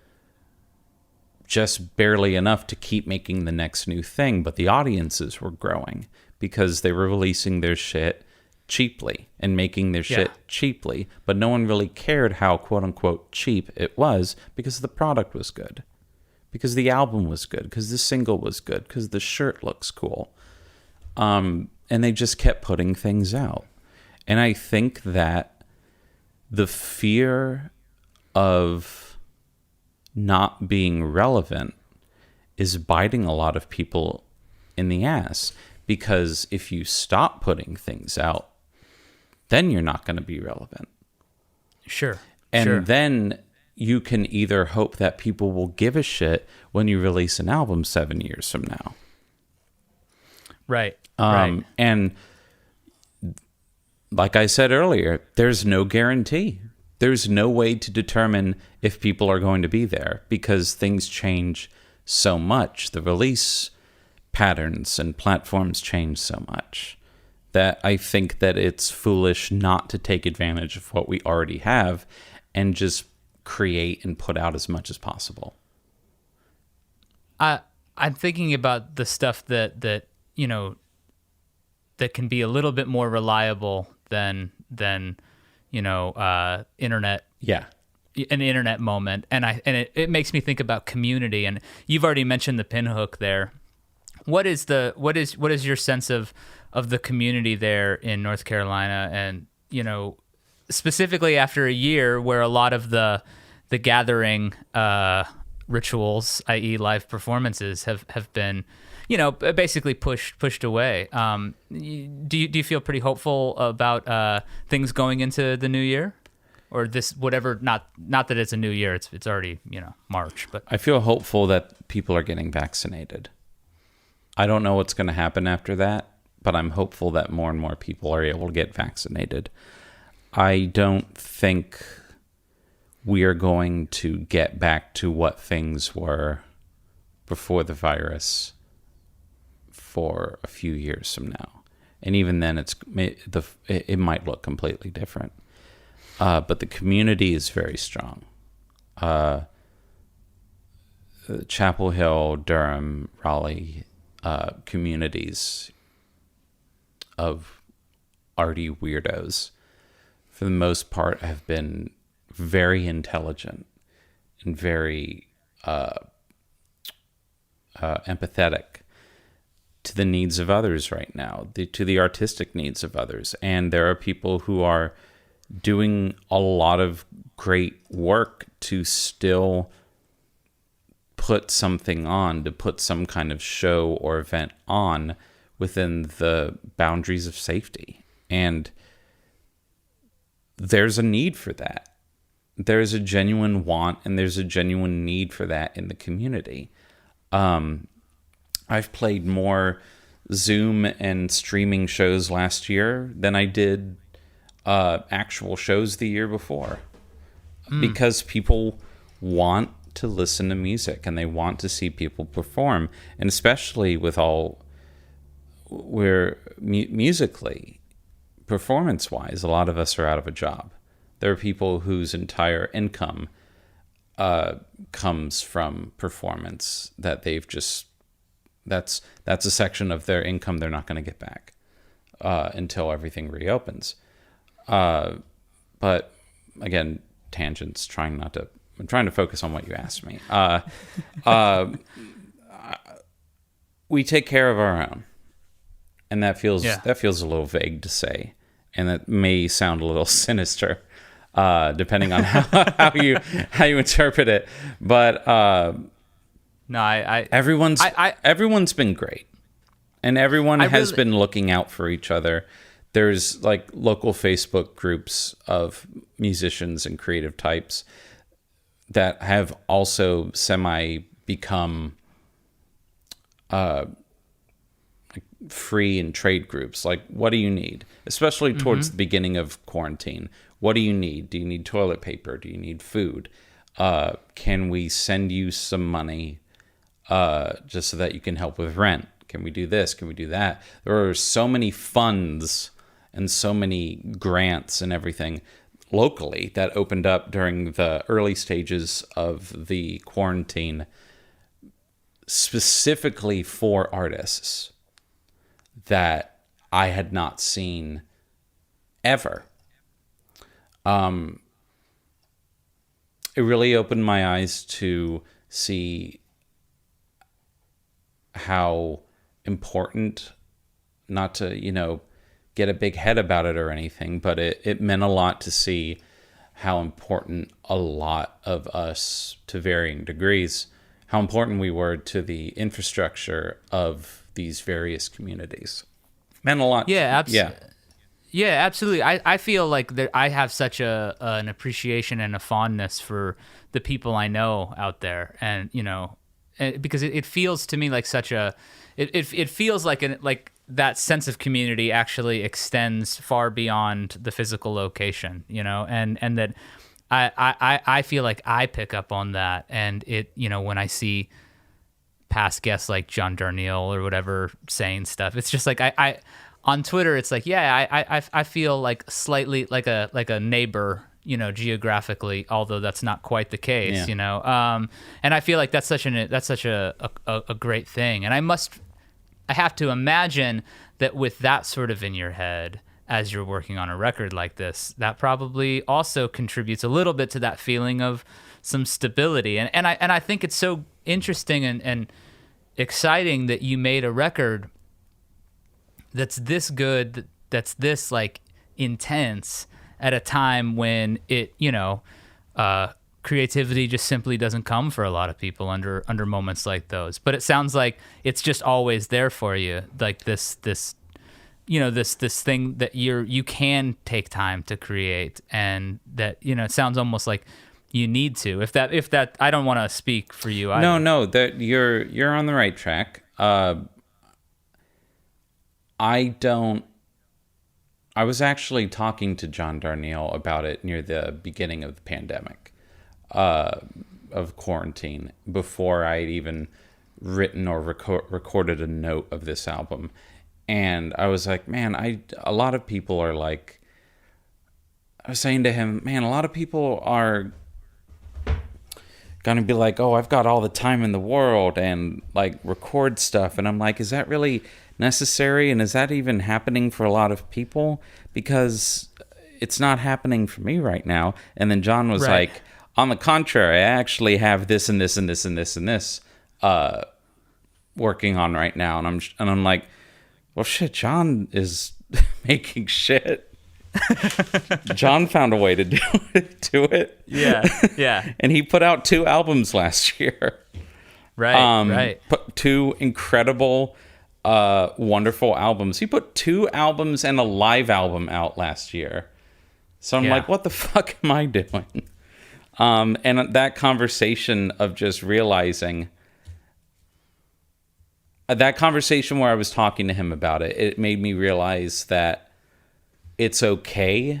just barely enough to keep making the next new thing, but the audiences were growing because they were releasing their shit cheaply and making their shit cheaply, but no one really cared how quote-unquote cheap it was because the product was good, because the album was good, because the single was good, because the shirt looks cool. And they just kept putting things out. And I think that the fear of not being relevant is biting a lot of people in the ass, because if you stop putting things out, then you're not going to be relevant. Sure. And then you can either hope that people will give a shit when you release an album 7 years from now. Right. And like I said earlier, there's no guarantee. There's no way to determine if people are going to be there because things change so much. The release patterns and platforms change so much that I think that it's foolish not to take advantage of what we already have and just create and put out as much as possible. I'm thinking about the stuff that you know that can be a little bit more reliable than internet. Yeah. An internet moment, and it makes me think about community. And you've already mentioned the pinhook there. What is your sense of the community there in North Carolina? And specifically after a year where a lot of the gathering rituals, i.e., live performances, have been basically pushed away. Do you feel pretty hopeful about things going into the new year? Or this, whatever, not that it's a new year, it's already, March. But I feel hopeful that people are getting vaccinated. I don't know what's going to happen after that, but I'm hopeful that more and more people are able to get vaccinated. I don't think we are going to get back to what things were before the virus for a few years from now. And even then, it might look completely different. But the community is very strong. Chapel Hill, Durham, Raleigh communities of arty weirdos, for the most part, have been very intelligent and very empathetic to the needs of others right now, to the artistic needs of others. And there are people who are doing a lot of great work to still put something on, to put some kind of show or event on within the boundaries of safety. And there's a need for that. There's a genuine want and there's a genuine need for that in the community. I've played more Zoom and streaming shows last year than I did actual shows the year before, because people want to listen to music and they want to see people perform, and especially with all where musically, performance-wise, a lot of us are out of a job. There are people whose entire income comes from performance that they've just that's a section of their income they're not going to get back until everything reopens. But again, tangents, I'm trying to focus on what you asked me. We take care of our own. And that feels a little vague to say. And that may sound a little sinister, depending on how you interpret it. But, everyone's been great. And everyone has been looking out for each other. There's like local Facebook groups of musicians and creative types that have also become free and trade groups. Like, what do you need? Especially towards the beginning of quarantine. What do you need? Do you need toilet paper? Do you need food? Can we send you some money just so that you can help with rent? Can we do this? Can we do that? There are so many funds and so many grants and everything locally that opened up during the early stages of the quarantine specifically for artists that I had not seen ever. It really opened my eyes to see how important, not to, get a big head about it or anything, but it meant a lot to see how important a lot of us, to varying degrees, how important we were to the infrastructure of these various communities. Meant a lot. Yeah, yeah, absolutely. I feel like I have such an appreciation and a fondness for the people I know out there, and because it feels to me like such a it feels like that sense of community actually extends far beyond the physical location, and that I feel like I pick up on that, and when I see past guests like John Darnielle or whatever saying stuff, it's just like I on Twitter, it's like, I feel like slightly like a neighbor, geographically, although that's not quite the case, and I feel like that's such a great thing. And I have to imagine that with that sort of in your head, as you're working on a record like this, that probably also contributes a little bit to that feeling of some stability. And I think it's so interesting and exciting that you made a record that's this good, that's this like intense at a time when it, creativity just simply doesn't come for a lot of people under moments like those. But it sounds like it's just always there for you, like this thing that you can take time to create, and that it sounds almost like you need to. If that I don't want to speak for you either. No, that you're on the right track. I was actually talking to John Darnielle about it near the beginning of the pandemic, of quarantine, before I had even written or recorded a note of this album. And I was like, man, a lot of people are like, I was saying to him, man, a lot of people are going to be like, oh, I've got all the time in the world and like record stuff. And I'm like, is that really necessary? And is that even happening for a lot of people? Because it's not happening for me right now. And then John was like, on the contrary, I actually have this and this and this and this and this working on right now. And I'm like, well, shit, John is making shit. John found a way to do it. Yeah. And he put out 2 albums last year. Right. Put 2 incredible, wonderful albums. He put 2 albums and a live album out last year. So I'm like, what the fuck am I doing? And that conversation of just realizing, that conversation where I was talking to him about it, it made me realize that it's okay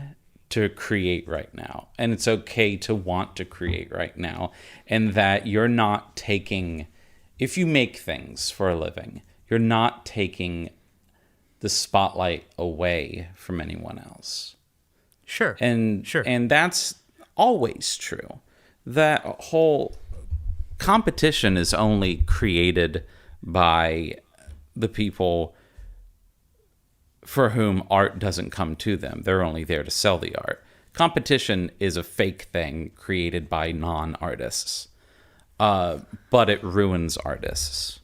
to create right now, and it's okay to want to create right now, and that you're not taking, if you make things for a living, you're not taking the spotlight away from anyone else. Sure. And that's always true. That whole competition is only created by the people for whom art doesn't come to them. They're only there to sell the art. Competition is a fake thing created by non-artists, but it ruins artists,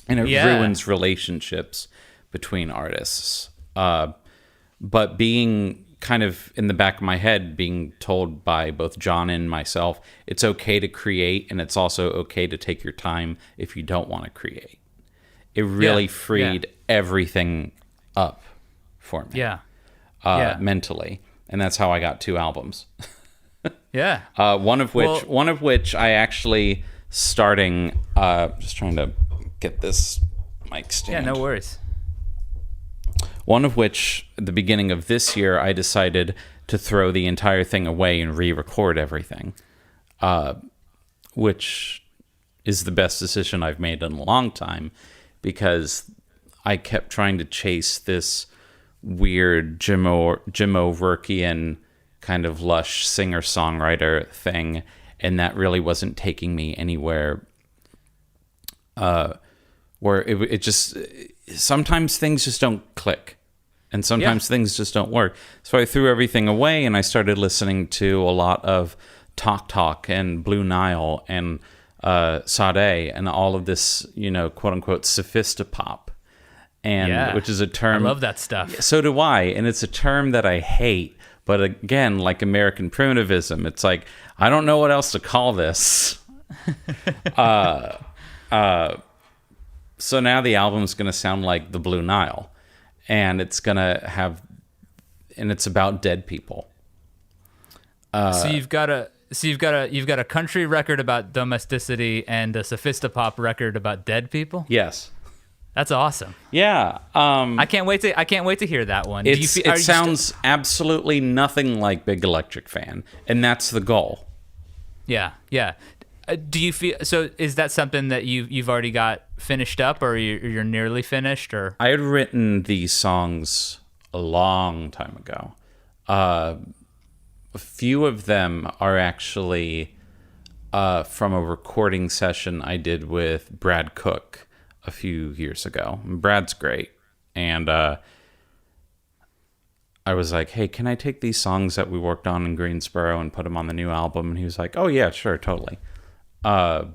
and it ruins relationships between artists. But being kind of in the back of my head, being told by both John and myself, it's okay to create, and it's also okay to take your time if you don't want to create. It really freed everything up for me. Mentally. And that's how I got 2 albums. One of which I actually starting, just trying to get this mic stand. Yeah, no worries. One of which, at the beginning of this year, I decided to throw the entire thing away and re-record everything, which is the best decision I've made in a long time, because I kept trying to chase this weird Jim O'Rourkean kind of lush singer-songwriter thing, and that really wasn't taking me anywhere. Where it just, sometimes things just don't click, and sometimes things just don't work. So I threw everything away, and I started listening to a lot of Talk Talk and Blue Nile and Sade and all of this, quote unquote sophistopop. And which is a term, I love that stuff. So do I, and it's a term that I hate. But again, like American primitivism, it's like, I don't know what else to call this. So now the album's going to sound like the Blue Nile, and it's about dead people. So you've got a country record about domesticity and a sophistopop record about dead people. Yes. That's awesome. Yeah. I can't wait to hear that one. It sounds absolutely nothing like Big Electric Fan, and that's the goal. Yeah. Do you feel so? Is that something that you've already got finished up, or you're nearly finished? Or I had written these songs a long time ago. A few of them are actually from a recording session I did with Brad Cook a few years ago. Brad's great. And I was like, hey, can I take these songs that we worked on in Greensboro and put them on the new album? And he was like, oh, yeah, sure, totally. And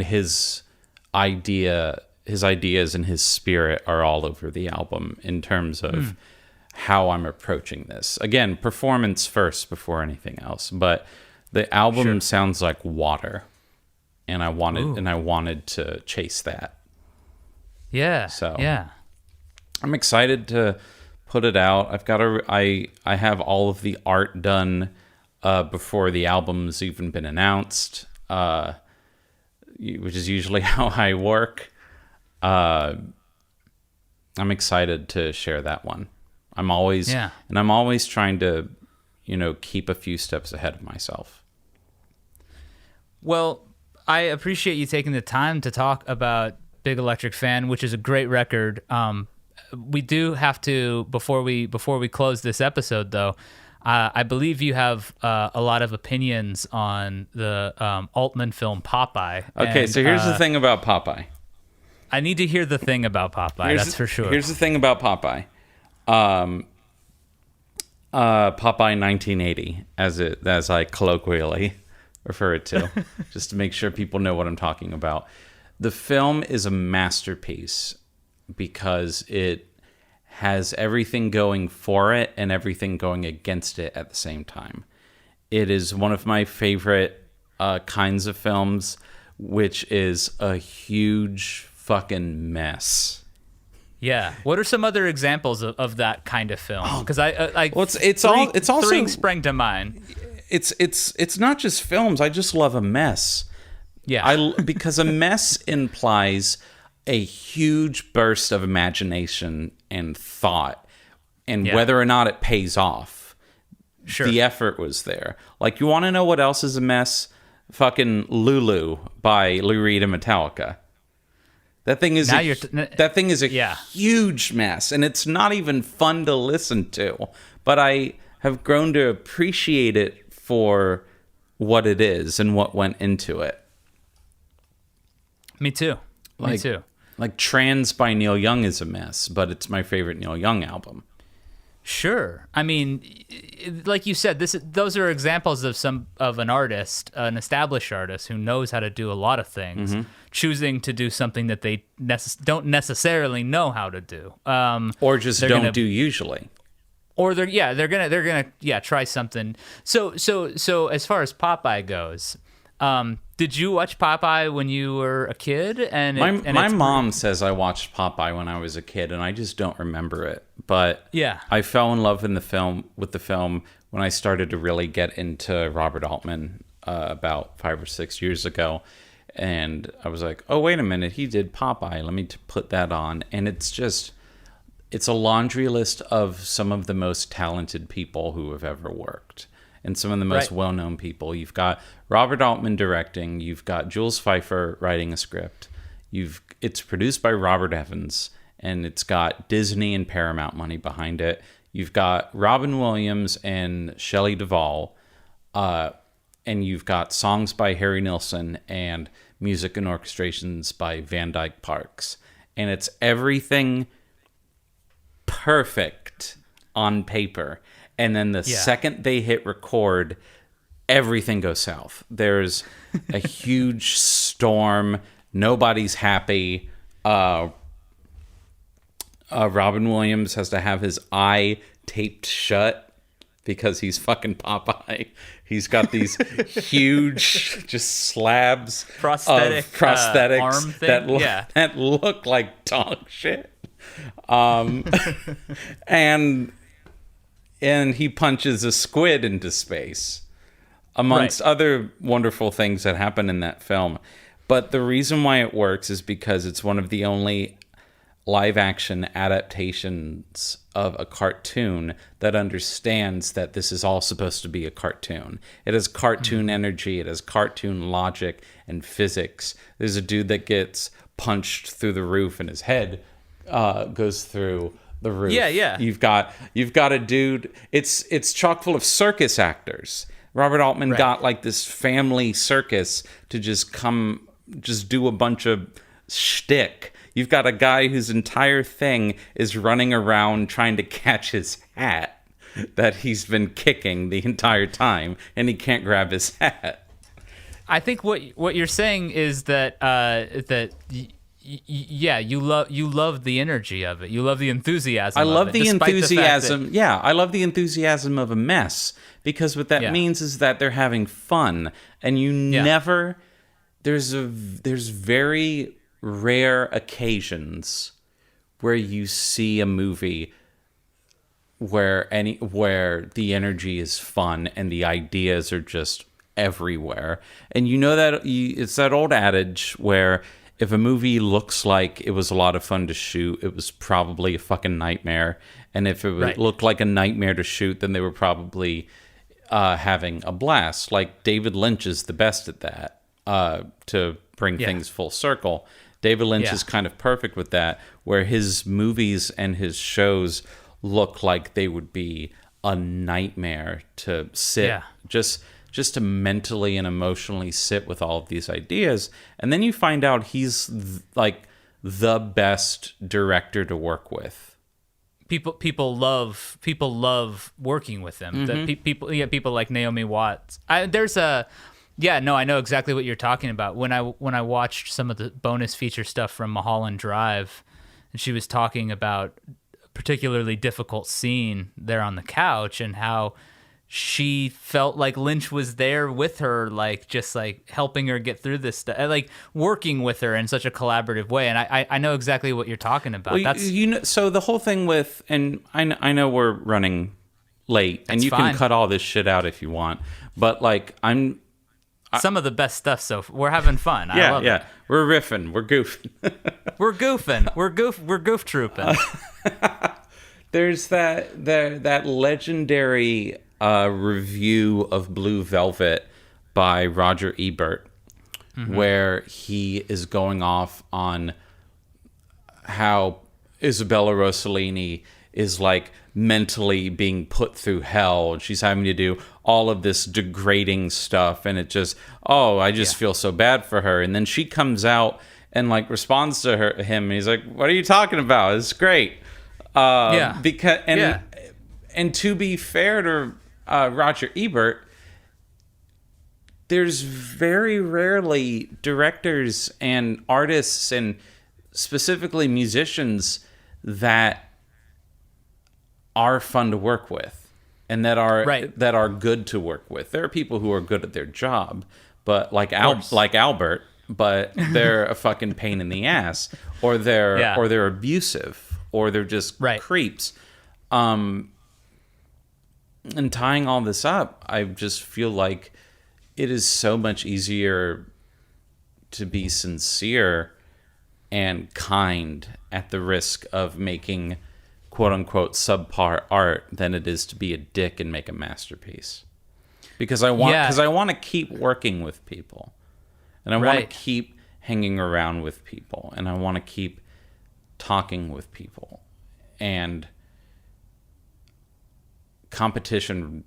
his ideas and his spirit are all over the album in terms of how I'm approaching this. Again, performance first before anything else. But the album sounds like water. And I wanted to chase that. Yeah. So yeah, I'm excited to put it out. I have all of the art done before the album's even been announced, which is usually how I work. I'm excited to share that one. I'm always trying to, keep a few steps ahead of myself. Well, I appreciate you taking the time to talk about Big Electric Fan, which is a great record. We do have to, before we close this episode, though, I believe you have a lot of opinions on the Altman film Popeye. Okay, so here's the thing about Popeye. I need to hear the thing about Popeye, that's for sure. Here's the thing about Popeye. Popeye 1980, as I colloquially refer it to, just to make sure people know what I'm talking about. The film is a masterpiece because it has everything going for it and everything going against it at the same time. It is one of my favorite kinds of films, which is a huge fucking mess. Yeah. What are some other examples of that kind of film? Because it's also three sprang to mind. It's not just films. I just love a mess. Yeah. Because a mess implies a huge burst of imagination and thought, and whether or not it pays off. Sure. The effort was there. Like, you want to know what else is a mess? Fucking Lulu by Lou Reed and Metallica. That thing is a huge mess, and it's not even fun to listen to. But I have grown to appreciate it for what it is and what went into it. Me too. Like Trans by Neil Young is a mess, but it's my favorite Neil Young album. Sure. I mean, like you said, those are examples of an artist, an established artist who knows how to do a lot of things, choosing to do something that they don't necessarily know how to do, or just don't do usually. Or they're gonna try something. So as far as Popeye goes, did you watch Popeye when you were a kid? And my mom says I watched Popeye when I was a kid, and I just don't remember it. But yeah, I fell in love with the film when I started to really get into Robert Altman about 5 or 6 years ago, and I was like, oh, wait a minute, he did Popeye. Let me put that on, and it's a laundry list of some of the most talented people who have ever worked. And some of the most well-known people. You've got Robert Altman directing. You've got Jules Feiffer writing a script. It's produced by Robert Evans, and it's got Disney and Paramount money behind it. You've got Robin Williams and Shelley Duvall, and you've got songs by Harry Nilsson and music and orchestrations by Van Dyke Parks. And it's everything perfect on paper. And then the second they hit record, everything goes south. There's a huge storm. Nobody's happy. Robin Williams has to have his eye taped shut because he's fucking Popeye. He's got these huge just slabs of prosthetics arm thing? that look like dog shit. And he punches a squid into space, amongst other wonderful things that happen in that film. But the reason why it works is because it's one of the only live-action adaptations of a cartoon that understands that this is all supposed to be a cartoon. It has cartoon energy, it has cartoon logic and physics. There's a dude that gets punched through the roof and his head goes through the roof. Yeah. You've got a dude. It's chock full of circus actors. Robert Altman got like this family circus to just do a bunch of shtick. You've got a guy whose entire thing is running around trying to catch his hat that he's been kicking the entire time, and he can't grab his hat. I think what you're saying is that you love the energy of it. You love the enthusiasm. I love the enthusiasm. I love the enthusiasm of a mess, because what that means is that they're having fun, and you never. There's very rare occasions where you see a movie where the energy is fun and the ideas are just everywhere. And you know that it's that old adage where if a movie looks like it was a lot of fun to shoot, it was probably a fucking nightmare. And if it looked like a nightmare to shoot, then they were probably having a blast. Like David Lynch is the best at that, to bring things full circle. David Lynch is kind of perfect with that, where his movies and his shows look like they would be a nightmare to sit, just to mentally and emotionally sit with all of these ideas. And then you find out he's like the best director to work with. People love working with him. Mm-hmm. People like Naomi Watts. I know exactly what you're talking about. When I watched some of the bonus feature stuff from Mulholland Drive, and she was talking about a particularly difficult scene there on the couch and how she felt like Lynch was there with her, like just like helping her get through this stuff, like working with her in such a collaborative way. And I know exactly what you're talking about. Well, so the whole thing with, and I know we're running late, and you can cut all this shit out if you want, but like some of the best stuff, so we're having fun. I love it. We're riffing, we're goofing. We're goofing. We're goof trooping. There's that legendary review of Blue Velvet by Roger Ebert, where he is going off on how Isabella Rossellini is like mentally being put through hell, and she's having to do all of this degrading stuff, and it just I feel so bad for her. And then she comes out and like responds to him, and he's like, what are you talking about? It's great. Because and to be fair to Roger Ebert, there's very rarely directors and artists and specifically musicians that are fun to work with and that are good to work with. There are people who are good at their job, but like Albert, but they're a fucking pain in the ass, or they're abusive, or they're just creeps. And tying all this up, I just feel like it is so much easier to be sincere and kind at the risk of making quote-unquote subpar art than it is to be a dick and make a masterpiece. Because I want to keep working with people. And I want to keep hanging around with people. And I want to keep talking with people. And competition,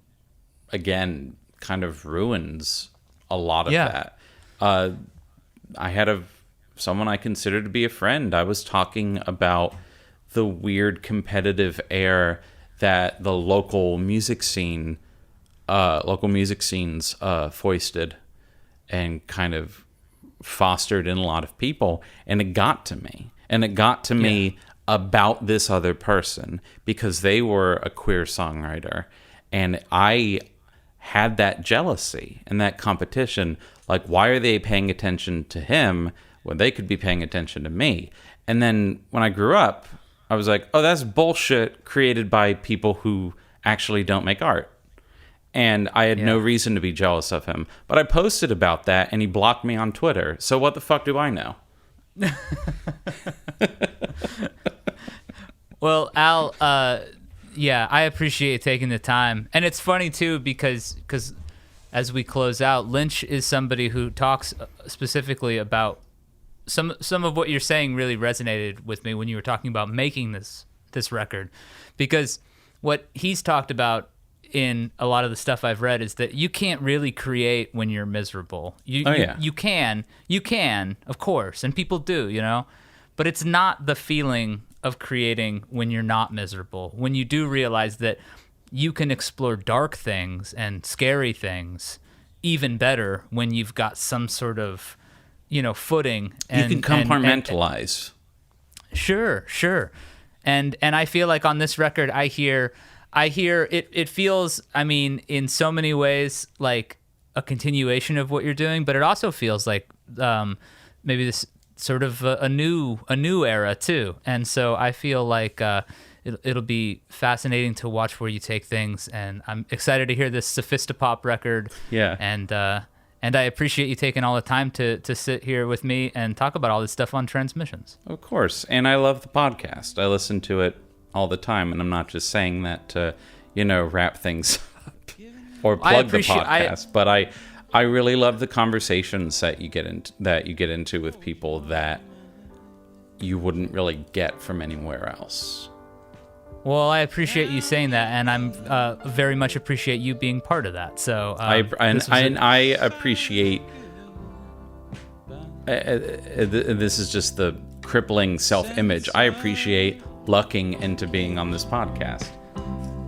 again, kind of ruins a lot of that. I had someone I considered to be a friend. I was talking about the weird competitive air that the local music scenes foisted and kind of fostered in a lot of people. And it got to me. And it got to me about this other person because they were a queer songwriter. And I had that jealousy and that competition. Like, why are they paying attention to him when they could be paying attention to me? And then when I grew up, I was like, oh, that's bullshit created by people who actually don't make art. And I had no reason to be jealous of him. But I posted about that, and he blocked me on Twitter. So what the fuck do I know? Well, Al, I appreciate you taking the time. And it's funny, too, because as we close out, Lynch is somebody who talks specifically about some of what you're saying really resonated with me when you were talking about making this record. Because what he's talked about in a lot of the stuff I've read is that you can't really create when you're miserable. You can, of course, and people do, you know, but it's not the feeling of creating when you're not miserable. When you do realize that you can explore dark things and scary things even better when you've got some sort of, you know, footing. And you can compartmentalize. Sure. And I feel like on this record, I hear it feels, I mean, in so many ways like a continuation of what you're doing, but it also feels like maybe this sort of a new era too. And so I feel like it'll be fascinating to watch where you take things, and I'm excited to hear this Sophistopop record. Yeah. And I appreciate you taking all the time to sit here with me and talk about all this stuff on Transmissions. Of course. And I love the podcast. I listen to it all the time, and I'm not just saying that to, wrap things up or plug the podcast, but I really love the conversations that you get into with people that you wouldn't really get from anywhere else. Well, I appreciate you saying that, and I'm very much appreciate you being part of that. So I appreciate. This is just the crippling self-image. I appreciate lucking into being on this podcast.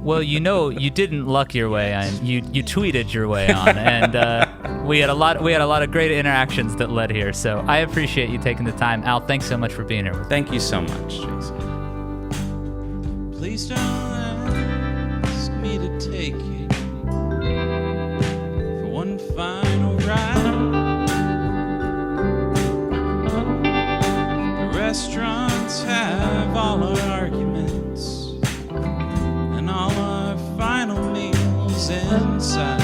Well, you didn't luck your way on. You tweeted your way on, and we had a lot of great interactions that led here. So I appreciate you taking the time, Al. Thanks so much for being here. Thank you so much, Jason. Please don't ask me to take you for one final ride. The restaurants have all our arguments and all our final meals inside.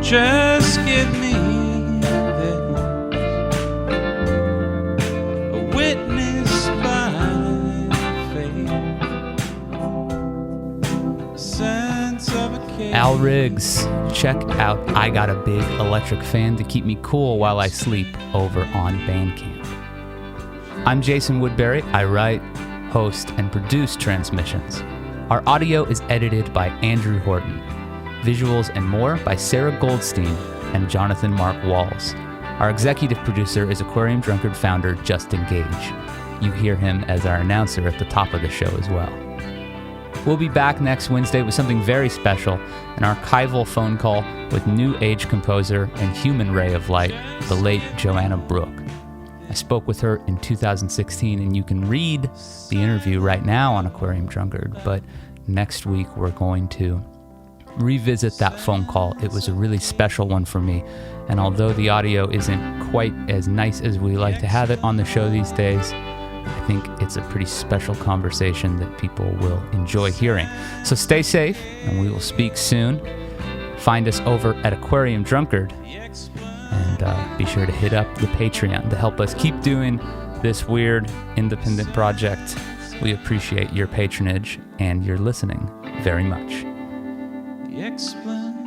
Just give me a witness. Al Riggs, check out I Got a Big Electric Fan to Keep Me Cool While I Sleep over on Bandcamp. I'm Jason Woodbury. I write, host, and produce Transmissions. Our audio is edited by Andrew Horton. Visuals and more by Sarah Goldstein and Jonathan Mark Walls. Our executive producer is Aquarium Drunkard founder Justin Gage. You hear him as our announcer at the top of the show as well. We'll be back next Wednesday with something very special, an archival phone call with New Age composer and human ray of light, the late Joanna Brooke. I spoke with her in 2016, and you can read the interview right now on Aquarium Drunkard, but next week we're going to revisit that phone call. It was a really special one for me, and although the audio isn't quite as nice as we like to have it on the show these days, I think it's a pretty special conversation that people will enjoy hearing. So stay safe, and we will speak soon. Find us over at Aquarium Drunkard, and be sure to hit up the Patreon to help us keep doing this weird independent project. We appreciate your patronage and your listening very much. Explain.